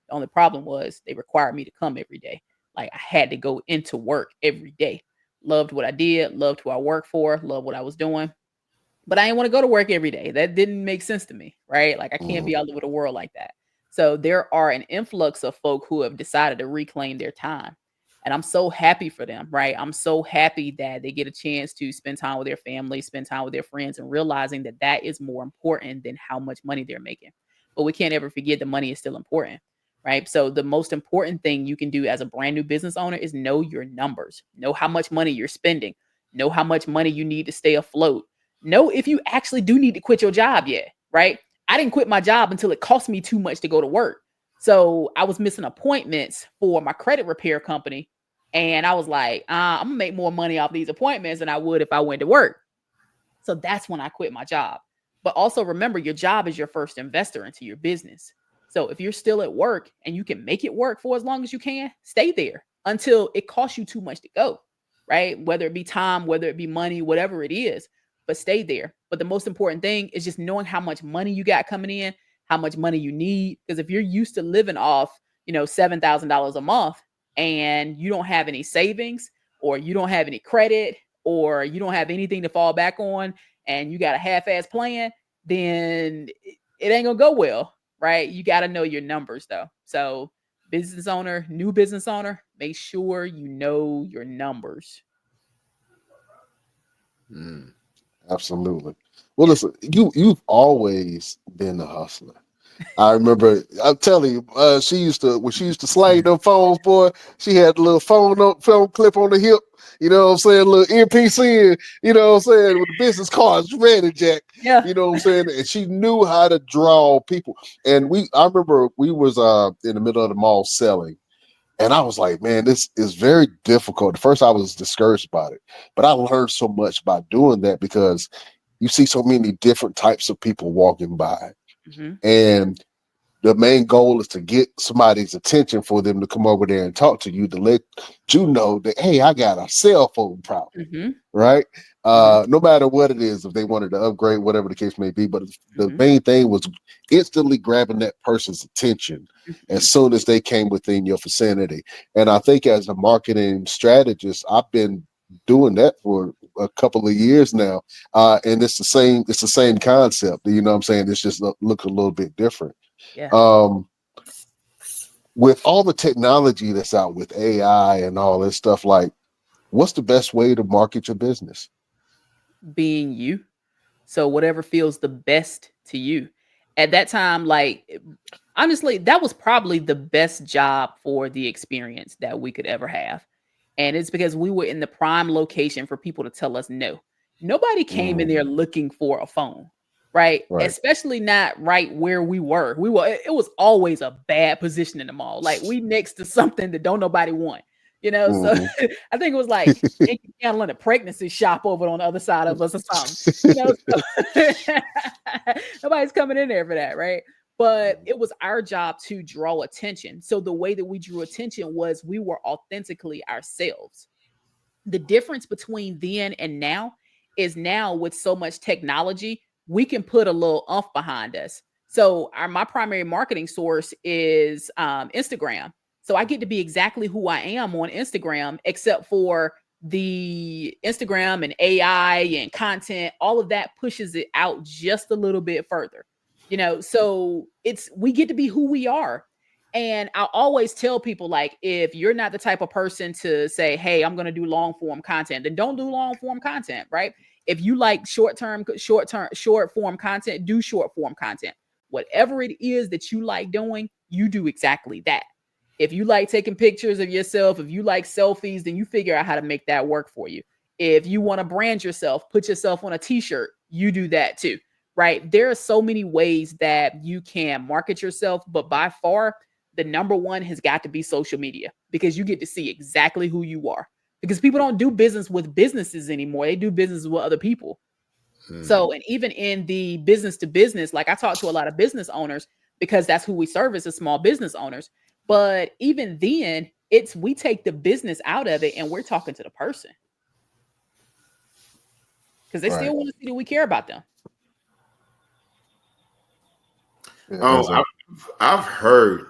The only problem was they required me to come every day. Like, I had to go into work every day. Loved what I did, loved who I worked for, loved what I was doing. But I didn't want to go to work every day. That didn't make sense to me, right? Like, I can't be all over the world like that. So there are an influx of folk who have decided to reclaim their time. And I'm so happy for them, right? I'm so happy that they get a chance to spend time with their family, spend time with their friends, and realizing that that is more important than how much money they're making. But we can't ever forget the money is still important, right? So the most important thing you can do as a brand new business owner is know your numbers, know how much money you're spending, know how much money you need to stay afloat, know if you actually do need to quit your job yet, right? I didn't quit my job until it cost me too much to go to work. So I was missing appointments for my credit repair company. And I was like, I'm gonna make more money off these appointments than I would if I went to work. So that's when I quit my job. But also remember, your job is your first investor into your business. So if you're still at work and you can make it work for as long as you can, stay there until it costs you too much to go, right? Whether it be time, whether it be money, whatever it is, but stay there. But the most important thing is just knowing how much money you got coming in, how much money you need. Because if you're used to living off, $7,000 a month and you don't have any savings or you don't have any credit or you don't have anything to fall back on and you got a half-ass plan, then it ain't gonna go well, right? You got to know your numbers though. So business owner, new business owner, make sure you know your numbers. Absolutely. Well, listen, you've always been a hustler. I remember, I'm telling you, when she used to slang them phones, boy, she had a little phone clip on the hip, you know what I'm saying, a little earpiece in, you know what I'm saying, with the business cards ready, Jack, Yeah. you know what I'm saying, and she knew how to draw people. And I remember we was in the middle of the mall selling, and I was like, man, this is very difficult. At first I was discouraged about it, but I learned so much by doing that because you see so many different types of people walking by. Mm-hmm. And the main goal is to get somebody's attention for them to come over there and talk to you, to let you know that, hey, I got a cell phone problem, Mm-hmm. right? Mm-hmm. No matter what it is, if they wanted to upgrade, whatever the case may be. But the Mm-hmm. main thing was instantly grabbing that person's attention as soon as they came within your vicinity. And I think as a marketing strategist, I've been doing that for a couple of years now. And it's the same concept. You know what I'm saying? It's just look a little bit different. Yeah. With all the technology that's out with AI and all this stuff, like, what's the best way to market your business? Being you. So whatever feels the best to you. At that time, honestly, that was probably the best job for the experience that we could ever have. And it's because we were in the prime location for people to tell us no. Nobody came in there looking for a phone, right? Right. Especially not right where we were. It was always a bad position in the mall. Like we next to something that don't nobody want. So I think it was like handling a pregnancy shop over on the other side of us or something. So nobody's coming in there for that, right? But it was our job to draw attention. So the way that we drew attention was we were authentically ourselves. The difference between then and now is now with so much technology, we can put a little umph behind us. So my primary marketing source is Instagram. So I get to be exactly who I am on Instagram, except for the Instagram and AI and content, all of that pushes it out just a little bit further. So we get to be who we are. And I always tell people, like, if you're not the type of person to say, hey, I'm going to do long form content, then don't do long form content, right? If you like short form content, do short form content. Whatever it is that you like doing, you do exactly that. If you like taking pictures of yourself, if you like selfies, then you figure out how to make that work for you. If you want to brand yourself, put yourself on a t-shirt, you do that too, right? There are so many ways that you can market yourself, but by far, the number one has got to be social media because you get to see exactly who you are. Because people don't do business with businesses anymore. They do business with other people. So, and even in the business to business, like I talk to a lot of business owners because that's who we service as small business owners. But even then, we take the business out of it and we're talking to the person because they still want to see that we care about them. Oh, I've heard,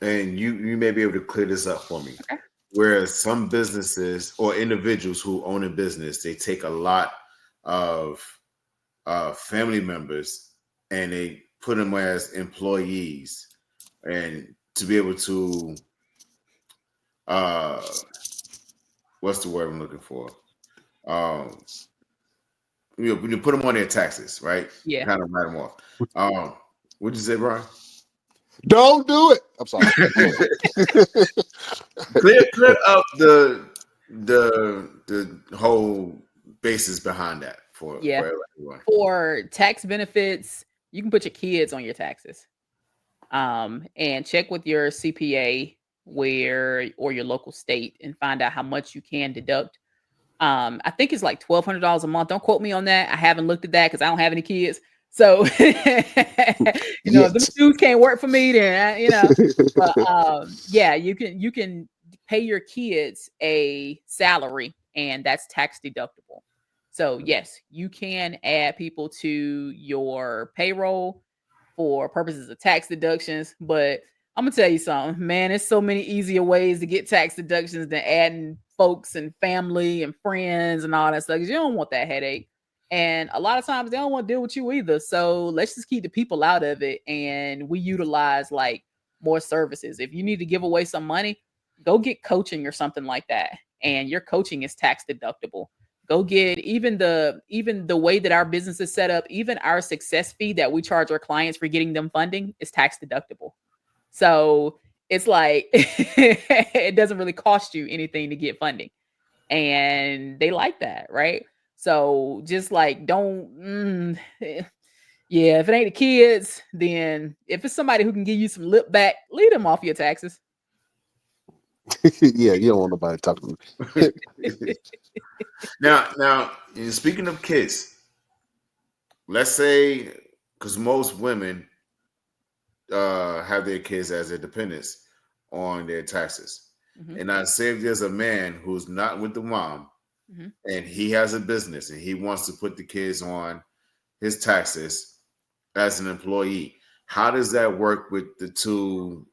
and you may be able to clear this up for me. Okay. Whereas some businesses or individuals who own a business, they take a lot of family members and they put them as employees, and to be able to what's the word I'm looking for? Um, when you put them on their taxes, right? Yeah. Kind of write them off. What'd you say, Brian? Don't do it. I'm sorry. clear up the whole basis behind that for Yeah. everyone. For tax benefits, you can put your kids on your taxes. And check with your CPA or your local state and find out how much you can deduct. I think it's like $1,200 a month. Don't quote me on that. I haven't looked at that because I don't have any kids. So, if the shoes can't work for me, then But yeah, you can pay your kids a salary, and that's tax deductible. So yes, you can add people to your payroll for purposes of tax deductions. But I'm gonna tell you something, man. There's so many easier ways to get tax deductions than adding folks and family and friends and all that stuff. Because you don't want that headache. And a lot of times they don't want to deal with you either. So let's just keep the people out of it. And we utilize like more services. If you need to give away some money, go get coaching or something like that. And your coaching is tax deductible. Go get even the way that our business is set up, even our success fee that we charge our clients for getting them funding is tax deductible. So it's like it doesn't really cost you anything to get funding. And they like that, right? So just like yeah, if it ain't the kids, then if it's somebody who can give you some lip back, leave them off your taxes. Yeah, you don't want nobody talking to me. Now, speaking of kids, let's say because most women have their kids as their dependents on their taxes, and I say if there's a man who's not with the mom and he has a business and he wants to put the kids on his taxes as an employee, how does that work with the two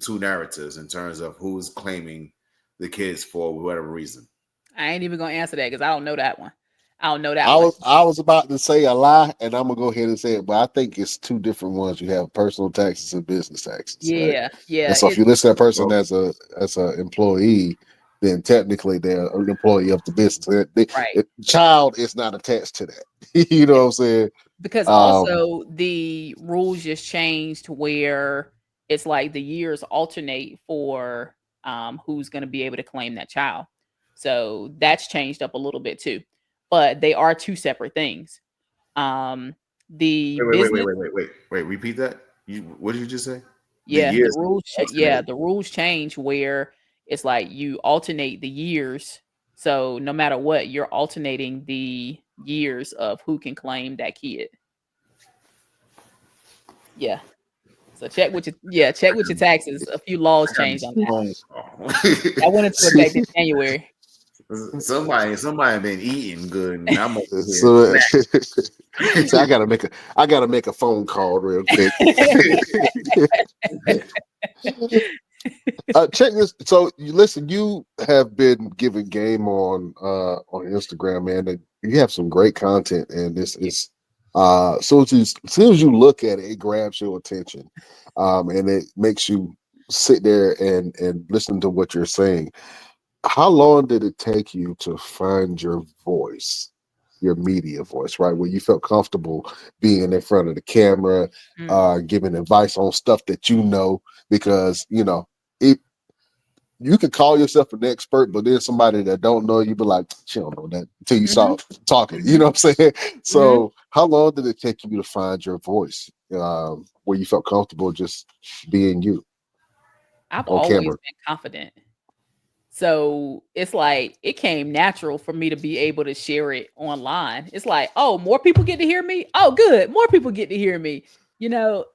narratives in terms of who's claiming the kids for whatever reason? I ain't even gonna answer that because I don't know that one. I don't know that one. I was about to say a lie, and I'm gonna go ahead and say it, but I think it's two different ones. You have personal taxes and business taxes. Yeah, right? yeah. And so if you list that person as a employee, then technically they're an employee of the business. Right. The child is not attached to that. You know what I'm saying? Because also the rules just changed to where it's like the years alternate for who's going to be able to claim that child. So that's changed up a little bit too. But they are two separate things. The business, wait. Repeat that. What did you just say? yeah, the rules, the rules change where it's like you alternate the years. So no matter what, you're alternating the years of who can claim that kid. Yeah. So check with your taxes. A few laws changed on that. I went into effect in January. Somebody been eating good, and I'm over So, here. so I gotta make a phone call real quick. Check this. So you listen. You have been giving game on Instagram, man. And you have some great content, and this is so as soon as you look at it, it grabs your attention, and it makes you sit there and listen to what you're saying. How long did it take you to find your voice, your media voice, right? Where you felt comfortable being in front of the camera, giving advice on stuff that you know, because you could call yourself an expert, but then somebody that don't know you be like, she don't know that until you saw talking. You know what I'm saying? So how long did it take you to find your voice, where you felt comfortable just being you? I've on always camera? been confident. So it's like it came natural for me to be able to share it online. It's like, oh, more people get to hear me. Oh, good. More people get to hear me,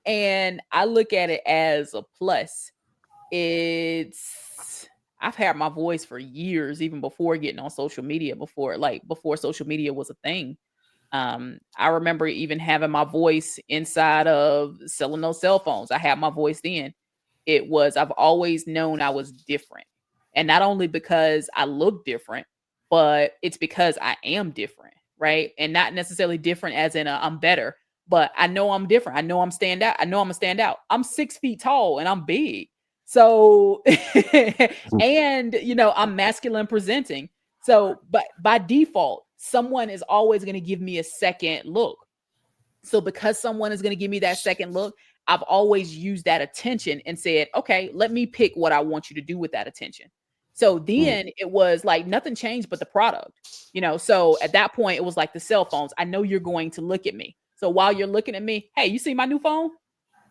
and I look at it as a plus. I've had my voice for years, even before getting on social media, before social media was a thing. I remember even having my voice inside of selling those cell phones. I had my voice then. I've always known I was different. And not only because I look different, but it's because I am different, right? And not necessarily different as in I'm better, but I know I'm different. I know I'm stand out. I know I'm a stand out. I'm 6 feet tall and I'm big. So, and I'm masculine presenting. So, but by default, someone is always going to give me a second look. So, because someone is going to give me that second look, I've always used that attention and said, okay, let me pick what I want you to do with that attention. So then it was like nothing changed but the product, So at that point, it was like the cell phones. I know you're going to look at me. So while you're looking at me, hey, you see my new phone?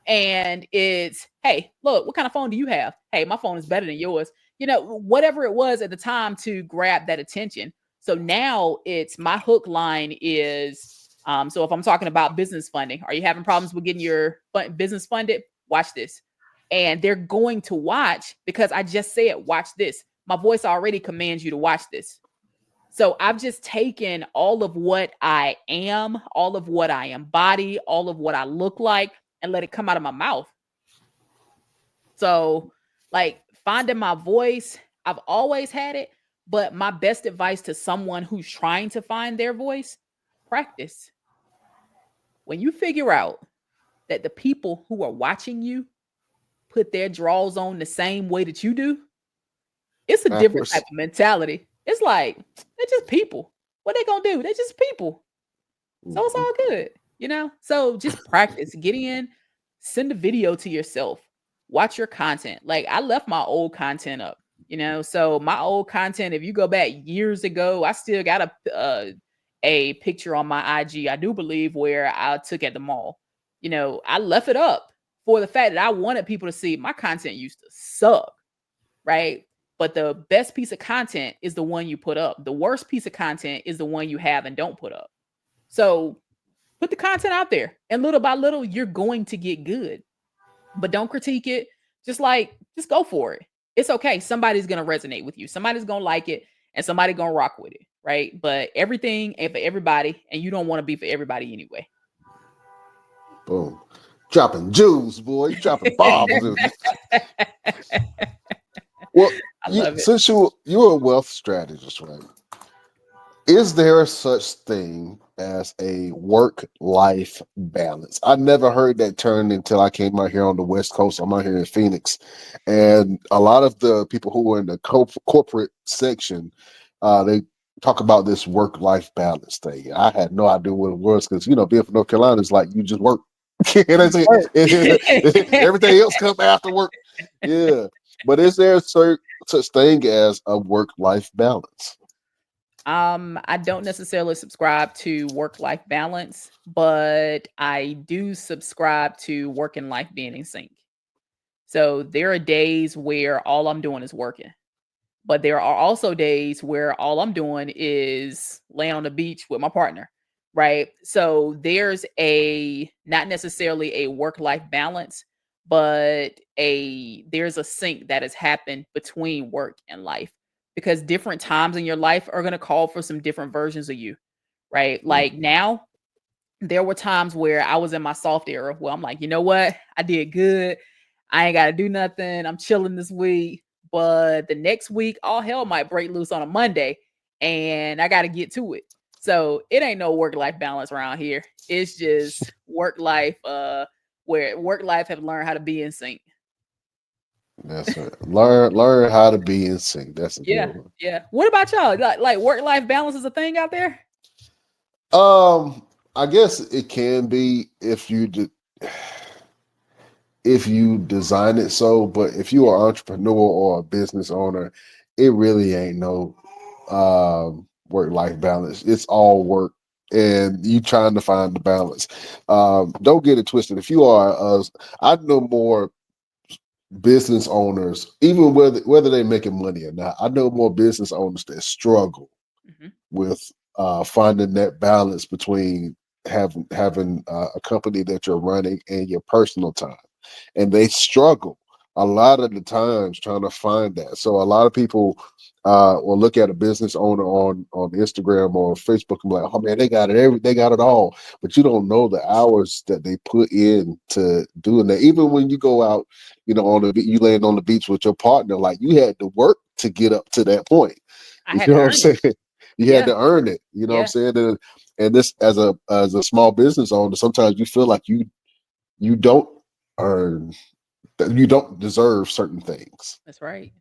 And it's, hey, look, what kind of phone do you have? Hey, my phone is better than yours. Whatever it was at the time to grab that attention. So now it's my hook line is, so if I'm talking about business funding, are you having problems with getting your business funded? Watch this. And they're going to watch because I just said, watch this. My voice already commands you to watch this. So I've just taken all of what I am, all of what I embody, all of what I look like, and let it come out of my mouth. So, like, finding my voice, I've always had it, but my best advice to someone who's trying to find their voice, practice. When you figure out that the people who are watching you put their draws on the same way that you do, it's a different type of mentality. It's like, they're just people. What they gonna do? They're just people. So it's all good, So just practice. Get in, send a video to yourself, watch your content. Like, I left my old content up, So my old content, if you go back years ago, I still got a picture on my IG, I do believe, where I took at the mall. I left it up for the fact that I wanted people to see my content used to suck, right? But the best piece of content is the one you put up. The worst piece of content is the one you have and don't put up. So put the content out there, and little by little, you're going to get good. But don't critique it. Just go for it. It's okay. Somebody's going to resonate with you. Somebody's going to like it, and somebody's going to rock with it, right? But everything ain't for everybody, and you don't want to be for everybody anyway. Boom. Dropping jewels, boy. Dropping bombs. Well, since you're a wealth strategist, right? Is there such thing as a work-life balance? I never heard that term until I came out here on the West Coast. I'm out here in Phoenix, and a lot of the people who are in the corporate section, they talk about this work-life balance thing. I had no idea what it was because, being from North Carolina is like you just work. That's it. Everything else comes after work. Yeah, but is there such thing as a work-life balance? I don't necessarily subscribe to work-life balance, but I do subscribe to work and life being in sync. So there are days where all I'm doing is working, but there are also days where all I'm doing is laying on the beach with my partner, right? So there's not necessarily a work-life balance, but there's a sync that has happened between work and life. Because different times in your life are going to call for some different versions of you, right? Like now, there were times where I was in my soft era where I'm like, you know what? I did good. I ain't got to do nothing. I'm chilling this week. But the next week, all hell might break loose on a Monday, and I got to get to it. So it ain't no work-life balance around here. It's just work-life, where work-life have learned how to be in sync. That's it. Learn how to be in sync. That's a good one. Yeah. What about y'all? Like work-life balance is a thing out there? I guess it can be if you design it so, but if you are an entrepreneur or a business owner, it really ain't no work-life balance. It's all work, and you trying to find the balance. Don't get it twisted. If you are, I know more business owners, even whether they're making money or not. I know more business owners that struggle with finding that balance between having a company that you're running and your personal time, and they struggle a lot of the times trying to find that. So a lot of people will look at a business owner on Instagram or Facebook and be like, oh man, they got it all. But you don't know the hours that they put in to doing that. Even when you go out, you land on the beach with your partner, like you had to work to get up to that point. You know what I'm saying? You had to earn it. You know what I'm saying? And this as a small business owner, sometimes you feel like you don't earn that you don't deserve certain things. That's right.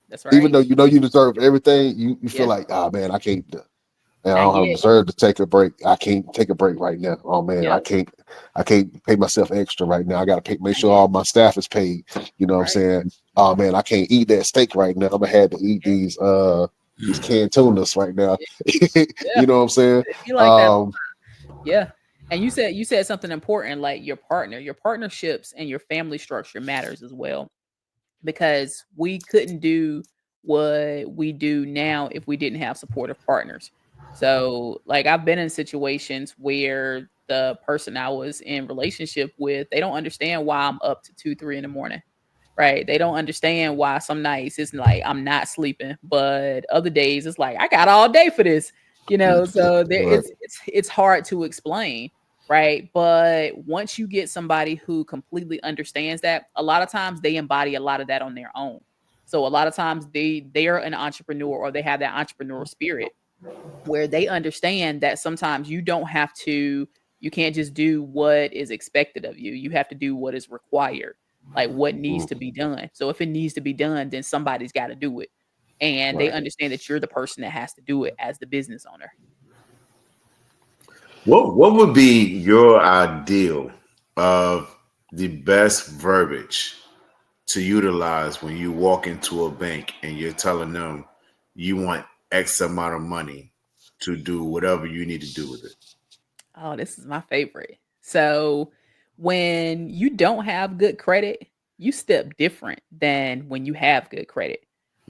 That's Even right. though you know you deserve everything, you feel Yeah. like, oh man, I can't. Man, I Not don't yet. deserve to take a break. I can't take a break right now. Oh man, Yeah. I can't pay myself extra right now. I gotta make Not sure yet. all my staff is paid. You know what I'm Right. saying? Oh man, I can't eat that steak right now. I'm gonna have to eat Yeah. these canned tunas right now. Yeah. You know what I'm saying? It be like that. Um, Yeah. And you said something important, like your partnerships and your family structure matters as well, because we couldn't do what we do now if we didn't have supportive partners. So, like, I've been in situations where the person I was in relationship with, they don't understand why I'm up to 2, 3 in the morning. Right? They don't understand why some nights it's like I'm not sleeping, but other days it's like I got all day for this, So there right. it's hard to explain, right? But once you get somebody who completely understands that, a lot of times they embody a lot of that on their own. So a lot of times they're an entrepreneur, or they have that entrepreneur spirit where they understand that sometimes you can't just do what is expected of you. You have to do what is required, like what needs Mm, to be done. So if it needs to be done, then somebody's got to do it. And they right. understand that you're the person that has to do it as the business owner. What would be your ideal of the best verbiage to utilize when you walk into a bank and you're telling them you want X amount of money to do whatever you need to do with it? Oh, this is my favorite. So, when you don't have good credit, you step different than when you have good credit.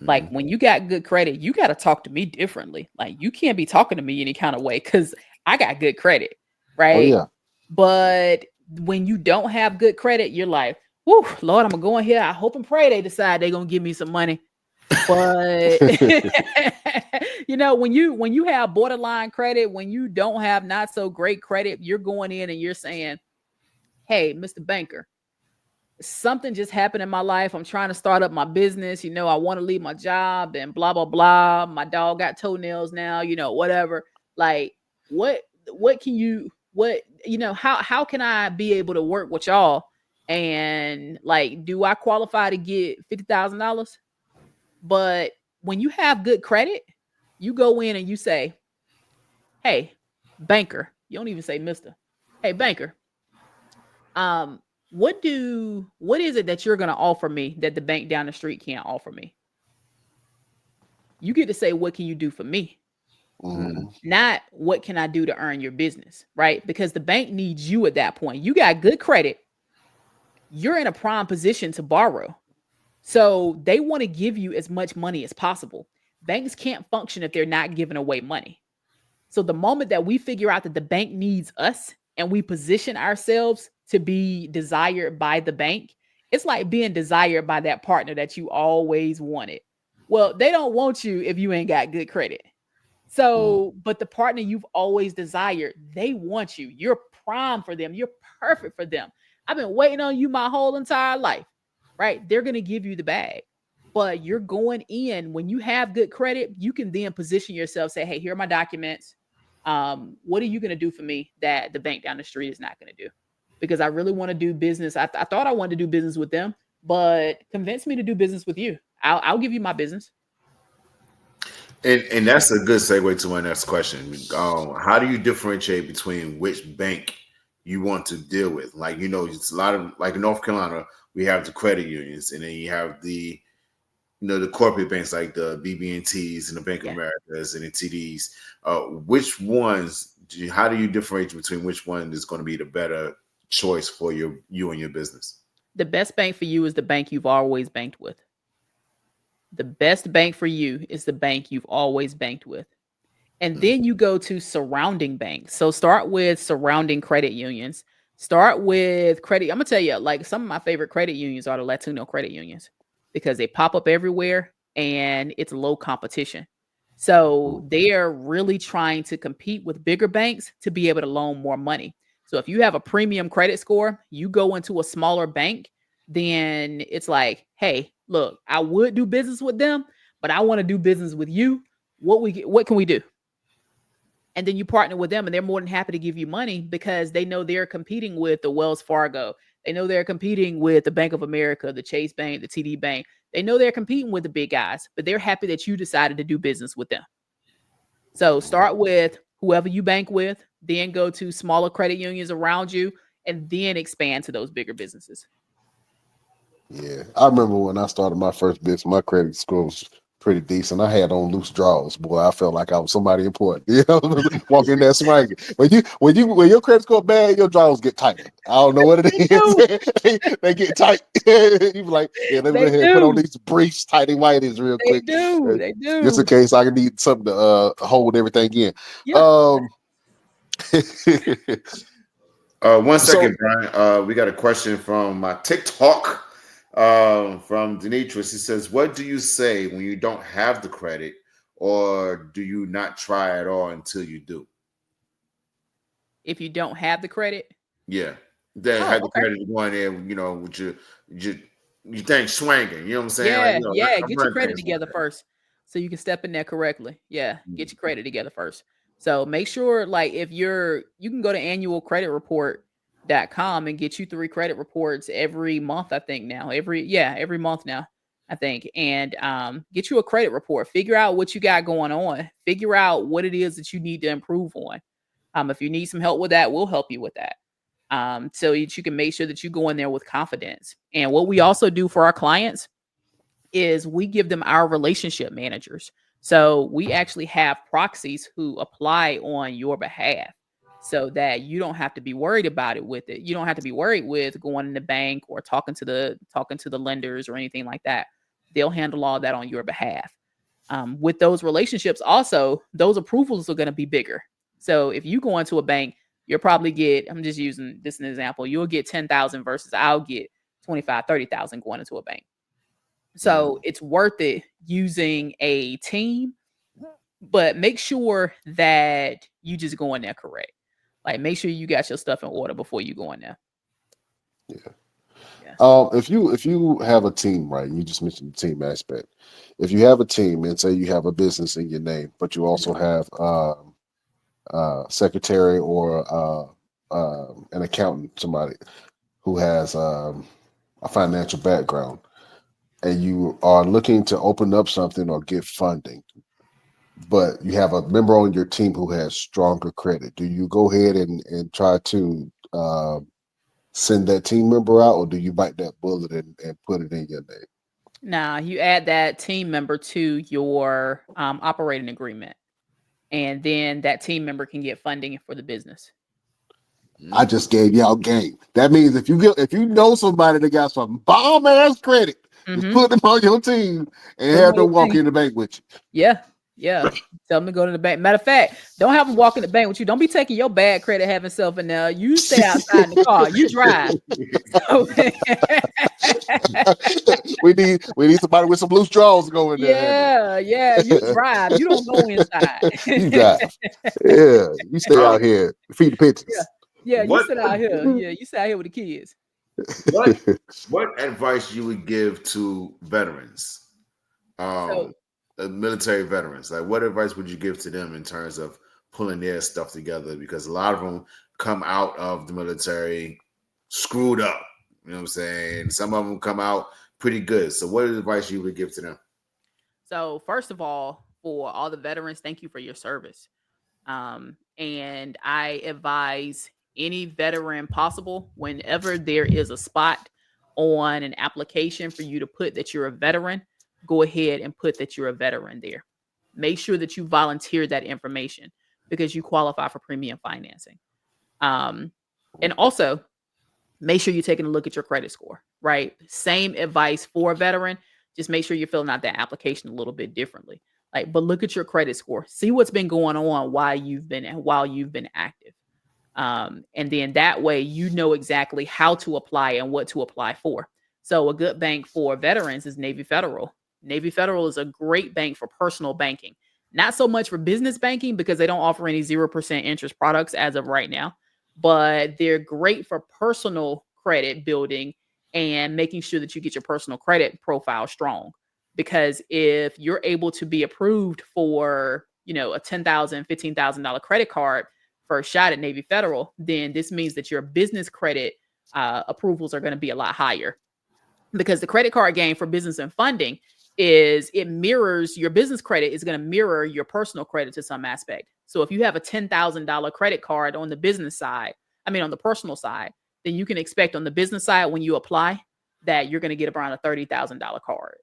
Like, Mhm. when you got good credit, you got to talk to me differently. Like, you can't be talking to me any kind of way because I got good credit, Oh right? yeah. But when you don't have good credit, you're like, whoo, Lord, I'm gonna go in here. I hope and pray they decide they're gonna give me some money. But when you have borderline credit, when you don't have not so great credit, you're going in and you're saying, "Hey, Mr. Banker, something just happened in my life. I'm trying to start up my business. I want to leave my job and blah blah blah. My dog got toenails now, whatever. Like, what can you what how can I be able to work with y'all? And, like, do I qualify to get $50,000?" But when you have good credit, you go in and you say, "Hey, banker." You don't even say Mister. "Hey, banker, um, what is it that you're gonna offer me that the bank down the street can't offer me?" You get to say, "What can you do for me?" Mhm. Not what can I do to earn your business, right? Because the bank needs you at that point. You got good credit, you're in a prime position to borrow. So they want to give you as much money as possible. Banks can't function if they're not giving away money. So the moment that we figure out that the bank needs us and we position ourselves to be desired by the bank, it's like being desired by that partner that you always wanted. Well, they don't want you if you ain't got good credit. Mm. So, but the partner you've always desired, they want you. You're prime for them. You're perfect for them. I've been waiting on you my whole entire life, right? They're going to give you the bag. But you're going in when you have good credit, you can then position yourself, say, "Hey, here are my documents. What are you going to do for me that the bank down the street is not going to do?" Because I really want to do business. I thought I wanted to do business with them, but convince me to do business with you. I'll give you my business. And that's a good segue to my next question. How do you differentiate between which bank you want to deal with? Like, it's a lot of, like, in North Carolina, we have the credit unions, and then you have the corporate banks like the BB&Ts and the Bank of Yeah. Americas and the TDs. Which ones? How do you differentiate between which one is going to be the better choice for you and your business? The best bank for you is the bank you've always banked with. The best bank for you is the bank you've always banked with. And Mm. then you go to surrounding banks. So start with surrounding credit unions. Start with credit. I'm gonna tell you, like, some of my favorite credit unions are the Latino credit unions because they pop up everywhere and it's low competition. So they are really trying to compete with bigger banks to be able to loan more money. So if you have a premium credit score, you go into a smaller bank, then it's like, "Hey, look, I would do business with them, but I want to do business with you. What can we do?" And then you partner with them and they're more than happy to give you money because they know they're competing with the Wells Fargo, They know they're competing with the Bank of America, the Chase Bank, the TD Bank. They know they're competing with the big guys, but they're happy that you decided to do business with them. So start with whoever you bank with, then go to smaller credit unions around you, and then expand to those bigger businesses. Yeah, I remember when I started my first business, my credit score was pretty decent. I had on loose draws, boy. I felt like I was somebody important. You know, walking there swinging. When your credit score bad, your draws get tight. I don't know what it is. They get tight. You be like, yeah, let me go ahead and put on these briefs, tighty whities real quick. They do. Just in case I need something to hold everything in. Yeah. 1 second, Brian. We got a question from my TikTok from Demetrius. He says, what do you say when you don't have the credit, or do you not try at all until you do? If you don't have the credit? Yeah. Then have the credit going there, with your thing swinging. You know what I'm saying? Yeah, get your credit together first so you can step in there correctly. Yeah, get your credit together first. So make sure, like, if you can go to annualcreditreport.com and get you 3 credit reports every month, I think now. Every month now, I think. And get you a credit report. Figure out what you got going on. Figure out what it is that you need to improve on. If you need some help with that, we'll help you with that. So that you can make sure that you go in there with confidence. And what we also do for our clients is we give them our relationship managers. So we actually have proxies who apply on your behalf so that you don't have to be worried about it with it. You don't have to be worried with going in the bank or talking to the lenders or anything like that. They'll handle all that on your behalf. With those relationships, also, those approvals are going to be bigger. So if you go into a bank, you'll probably get, I'm just using this as an example, you'll get 10,000 versus I'll get 25, 30,000 going into a bank. So it's worth it using a team, but make sure that you just go in there correct. Like, make sure you got your stuff in order before you go in there. Yeah. If you have a team, right? You just mentioned the team aspect. If you have a team and say you have a business in your name, but you also have secretary or an accountant, somebody who has a financial background, and you are looking to open up something or get funding, but you have a member on your team who has stronger credit, do you go ahead and try to send that team member out, or do you bite that bullet and put it in your name? Nah, you add that team member to your operating agreement, and then that team member can get funding for the business. I just gave y'all game. That means if you know somebody that got some bomb ass credit, just put them on your team and have them walk in the bank with you. Yeah. Tell them to go to the bank. Matter of fact, don't have them walk in the bank with you. Don't be taking your bad credit having self in there. You stay outside in the car. You drive. we need somebody with some loose draws to go in there. Yeah. You drive. You don't go inside. You drive. Yeah. You stay out here. Feed the pigeons. Yeah. You sit out here. Yeah. You sit out here with the kids. What advice you would give to veterans? Military veterans, like, what advice would you give to them in terms of pulling their stuff together? Because a lot of them come out of the military screwed up. You know what I'm saying? Some of them come out pretty good. So what advice you would give to them? So first of all, for all the veterans, thank you for your service. And I advise any veteran possible, whenever there is a spot on an application for you to put that you're a veteran, go ahead and put that you're a veteran there. Make sure that you volunteer that information because you qualify for premium financing. And also make sure you're taking a look at your credit score, right? Same advice for a veteran. Just make sure you're filling out that application a little bit differently. But look at your credit score. See what's been going on while you've been active. And then that way, you know exactly how to apply and what to apply for. So a good bank for veterans is Navy Federal. Navy Federal is a great bank for personal banking. Not so much for business banking because they don't offer any 0% interest products as of right now, but they're great for personal credit building and making sure that you get your personal credit profile strong. Because if you're able to be approved for, a $10,000, $15,000 credit card first shot at Navy Federal, then this means that your business credit approvals are going to be a lot higher, because the credit card game for business and funding is it mirrors your business credit is going to mirror your personal credit to some aspect. So if you have a $10,000 credit card on the business side, on the personal side, then you can expect on the business side when you apply that you're going to get around a $30,000 card.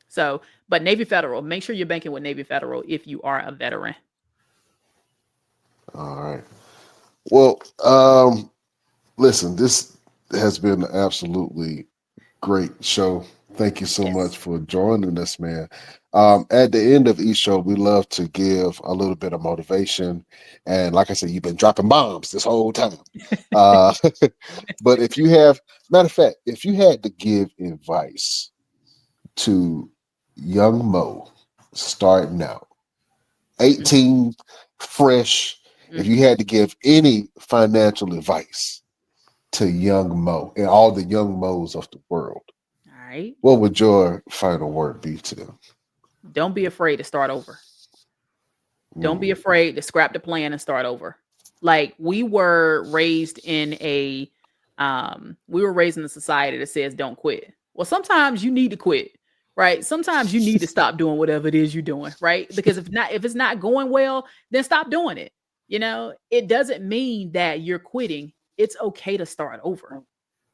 So, but Navy Federal, make sure you're banking with Navy Federal if you are a veteran. All right. Well, listen, this has been an absolutely great show. Thank you so much for joining us, man. At the end of each show, we love to give a little bit of motivation. And like I said, you've been dropping bombs this whole time. But if you have, matter of fact, if you had to give advice to young Moe starting out, 18, fresh, if you had to give any financial advice to young Moe and all the young Moes of the world, all right, what would your final word be to them? Don't be afraid to start over. Don't be afraid to scrap the plan and start over. Like we were raised in a society that says don't quit. Well, sometimes you need to quit, right? Sometimes you need to stop doing whatever it is you're doing, right? Because if it's not going well, then stop doing it. It doesn't mean that you're quitting. It's okay to start over.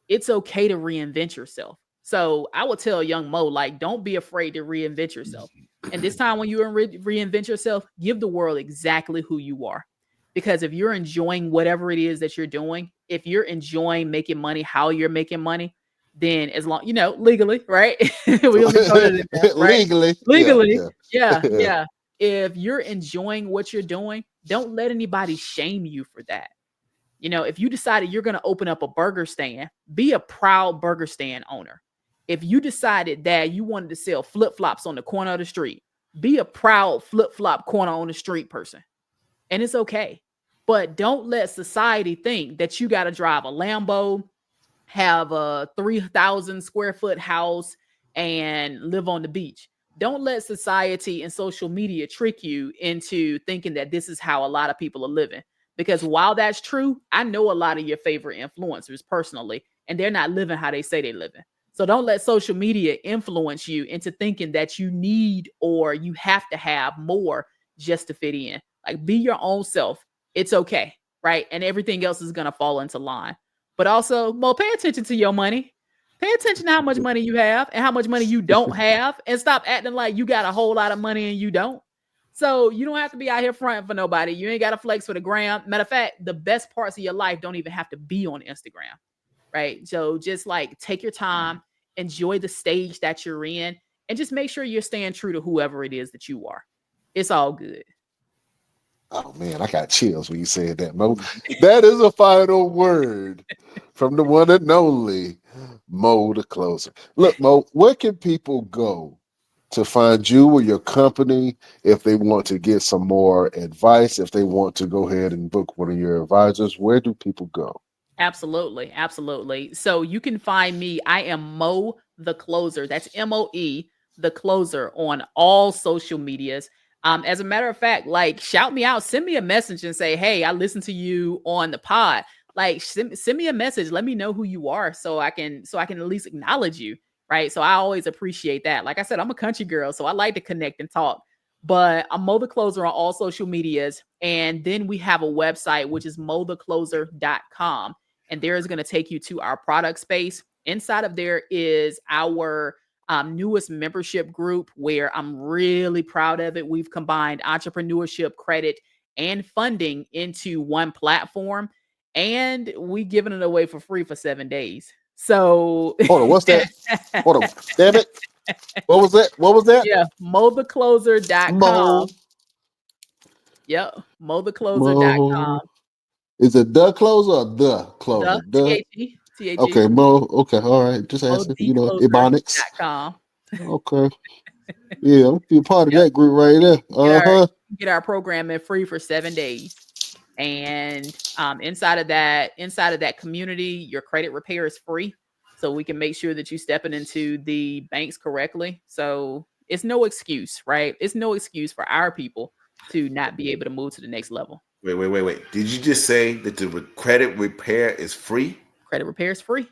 It's okay to reinvent yourself. So I would tell young Moe, like, don't be afraid to reinvent yourself. And this time when you reinvent yourself, give the world exactly who you are. Because if you're enjoying whatever it is that you're doing, if you're enjoying making money, how you're making money, then as long, legally, right? We only call it that, right? Legally. Yeah. If you're enjoying what you're doing, don't let anybody shame you for that. If you decided you're going to open up a burger stand, be a proud burger stand owner. If you decided that you wanted to sell flip-flops on the corner of the street, be a proud flip-flop corner on the street person. And it's okay. But don't let society think that you got to drive a Lambo, have a 3,000 square foot house, and live on the beach. Don't let society and social media trick you into thinking that this is how a lot of people are living. Because while that's true, I know a lot of your favorite influencers personally, and they're not living how they say they're living. So don't let social media influence you into thinking that you need or you have to have more just to fit in. Like, be your own self. It's okay, right? And everything else is going to fall into line. But also, Mo, pay attention to your money. Pay attention to how much money you have and how much money you don't have, and stop acting like you got a whole lot of money and you don't. So you don't have to be out here fronting for nobody. You ain't got to flex for the gram. Matter of fact, the best parts of your life don't even have to be on Instagram, right? So just like take your time, enjoy the stage that you're in, and just make sure you're staying true to whoever it is that you are. It's all good. Oh man, I got chills when you said that, Mo. That is a final word from the one and only Moe the Closer. Look, Mo, where can people go to find you or your company if they want to get some more advice, if they want to go ahead and book one of your advisors? Where do people go? Absolutely. So you can find me. I am Moe the Closer. That's MOE the Closer on all social medias. As a matter of fact, like, shout me out, send me a message and say, hey, I listened to you on the pod. Like, send me a message. Let me know who you are so I can at least acknowledge you. Right. So I always appreciate that. Like I said, I'm a country girl, so I like to connect and talk. But I'm Moe the Closer on all social medias. And then we have a website, which is moethecloser.com. And there is going to take you to our product space. Inside of there is our newest membership group, where I'm really proud of it. We've combined entrepreneurship, credit, and funding into one platform. And we giving it away for free for 7 days. So hold on, what's that? Hold on, damn it. What was that? Yeah, moethecloser.com. Mo. Yep, moethecloser.com. Is it the closer or the closer? The T-H-E. Okay, Mo. Okay, all right. Just asking. Ebonics. Okay. Yeah, I'm be a part of that group right there. Get our program in free for 7 days. And inside of that community, your credit repair is free. So we can make sure that you're stepping into the banks correctly. So it's no excuse, right? It's no excuse for our people to not be able to move to the next level. Wait. Did you just say that the credit repair is free? Credit repair is free.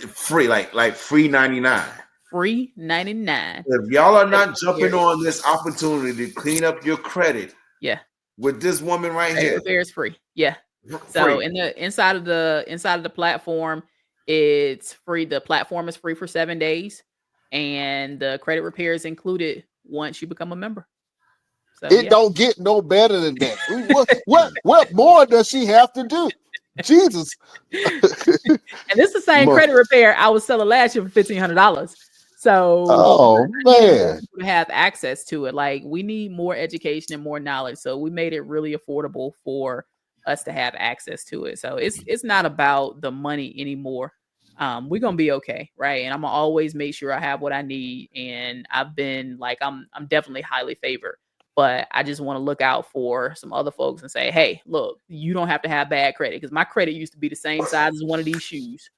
Free, like free 99. Free 99. If y'all are not jumping on this opportunity to clean up your credit, yeah, with this woman right credit here, repair is free. Yeah. So in the inside of the platform, it's free. The platform is free for 7 days, and the credit repair is included once you become a member. So It don't get no better than that. What more does she have to do? Jesus. And this is the same credit repair I was selling last year for $1,500. So man, people to have access to it. Like, we need more education and more knowledge. So we made it really affordable for us to have access to it. So it's not about the money anymore. We're gonna be okay, right? And I'm gonna always make sure I have what I need. And I've been like, I'm definitely highly favored. But I just want to look out for some other folks and say, hey, look, you don't have to have bad credit, because my credit used to be the same size as one of these shoes.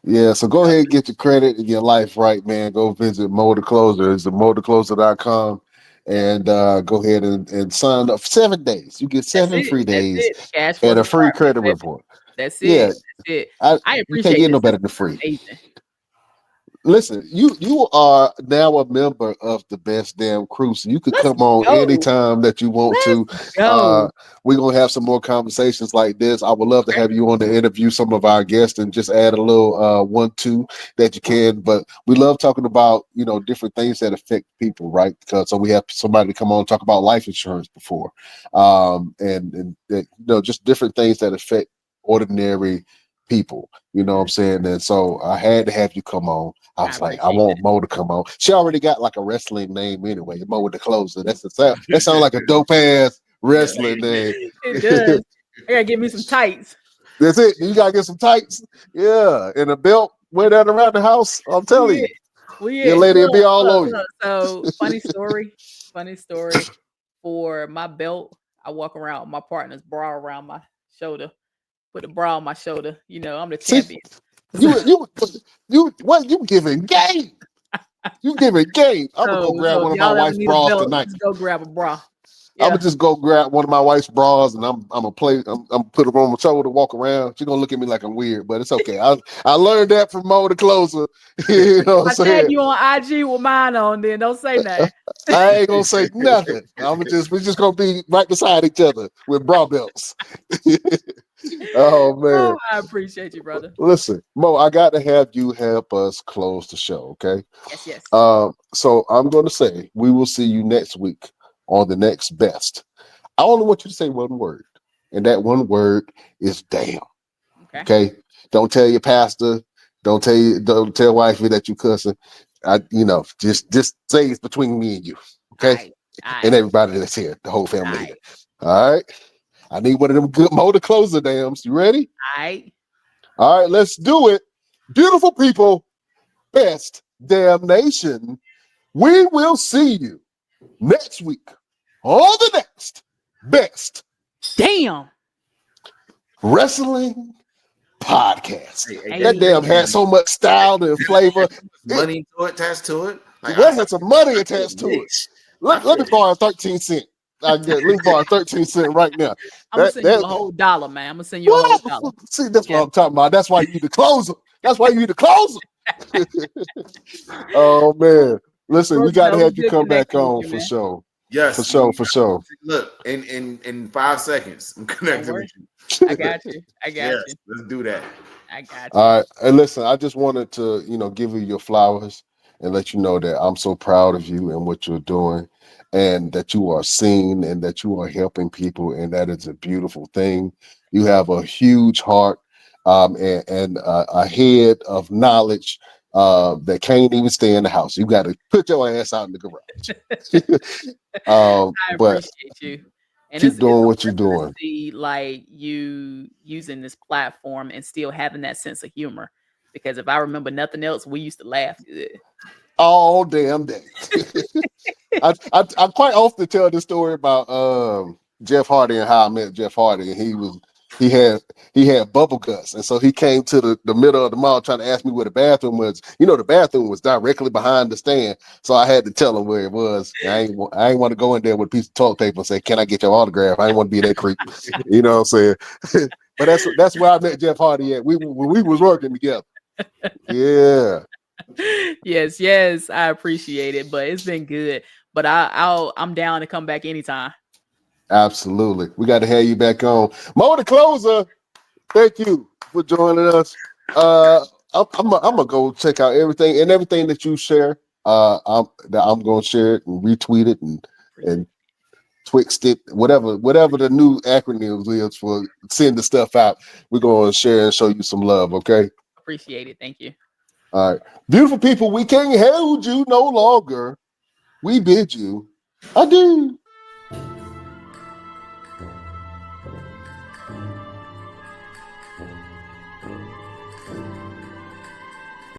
Yeah, so go ahead and get your credit and your life right, man. Go visit Moe the Closer. It's moethecloser.com. And go ahead and sign up for 7 days. You get 7 free days and a free credit report. That's it. Yeah, That's it. I appreciate you can't get no better than free. Amazing. Listen, you are now a member of the Best Damn Crew, so you can come on anytime that you want to. We're gonna have some more conversations like this. I would love to have you on to interview some of our guests and just add a little 1-2 that you can. But we love talking about different things that affect people, right? Because so we have somebody to come on and talk about life insurance before, and just different things that affect ordinary people. You know what I'm saying? And so I had to have you come on. I was like, I want Moe to come on. She already got like a wrestling name anyway. Moe the Closer. That sounds like a dope ass wrestling name. It does. I gotta get me some tights. That's it. You gotta get some tights. Yeah, and a belt. Wear that around the house. I'm telling you. Your lady will be all over you. So funny story. For my belt, I walk around with my partner's bra around my shoulder. Put the bra on my shoulder. I'm the champion. You giving game? You giving game? I'm gonna go grab one of my wife's bras tonight. Just go grab a bra. Yeah. I'm gonna just go grab one of my wife's bras and I'm gonna put it on my shoulder, walk around. She's gonna look at me like I'm weird, but it's okay. I learned that from Moe the Closer. You know what I'm saying? Tag you on IG with mine on, then don't say nothing. I ain't gonna say nothing. We're just gonna be right beside each other with bra belts. Oh man, I appreciate you, brother. Listen, Moe, I got to have you help us close the show, okay? Yes. So I'm going to say we will see you next week on the next best. I only want you to say one word, and that one word is damn. Okay? Don't tell your pastor. Don't tell wifey that you cussing. Just say it's between me and you, okay? All right. And everybody that's here, the whole family here. All right. I need one of them good Moe the Closer dams. You ready? All right, let's do it. Beautiful people, best damn nation. We will see you next week on the next best damn wrestling podcast. That damn had so much style and flavor. Money attached to it. Like, I had some money attached to it. Let me borrow 13 cents. Let me borrow 13 cents right now. I'm gonna send you a whole $1, man. I'm gonna send you a whole $1. See, that's what I'm talking about. That's why you need to close them. Oh man. Listen, we gotta have you come back on for sure. Yes, for sure. Look, in 5 seconds, I'm connected with you. I got you. Let's do that. I got you. All right. And listen, I just wanted to, give you your flowers and let you know that I'm so proud of you and what you're doing, and that you are seen and that you are helping people, and that is a beautiful thing. You have a huge heart and a head of knowledge that can't even stay in the house. You got to put your ass out in the garage. I appreciate you. And keep doing what you're doing. See, like, you using this platform and still having that sense of humor. Because if I remember nothing else, we used to laugh all damn day. I quite often tell this story about Jeff Hardy and how I met Jeff Hardy, and he had bubble guts, and so he came to the middle of the mall trying to ask me where the bathroom was. You know, the bathroom was directly behind the stand, so I had to tell him where it was. I ain't want to go in there with a piece of toilet paper and say, "Can I get your autograph?" I didn't want to be that creep. You know what I'm saying? But that's where I met Jeff Hardy at. When we was working together. Yeah. Yes, I appreciate it, but it's been good. But I'm down to come back anytime. Absolutely. We got to have you back on. Moe the Closer, thank you for joining us. I'm gonna go check out everything that you share. I'm gonna share it and retweet it and twixt it, whatever the new acronyms is for send the stuff out. We're gonna share and show you some love, okay? Appreciate it. Thank you. All right. Beautiful people, we can't hold you no longer. We bid you adieu.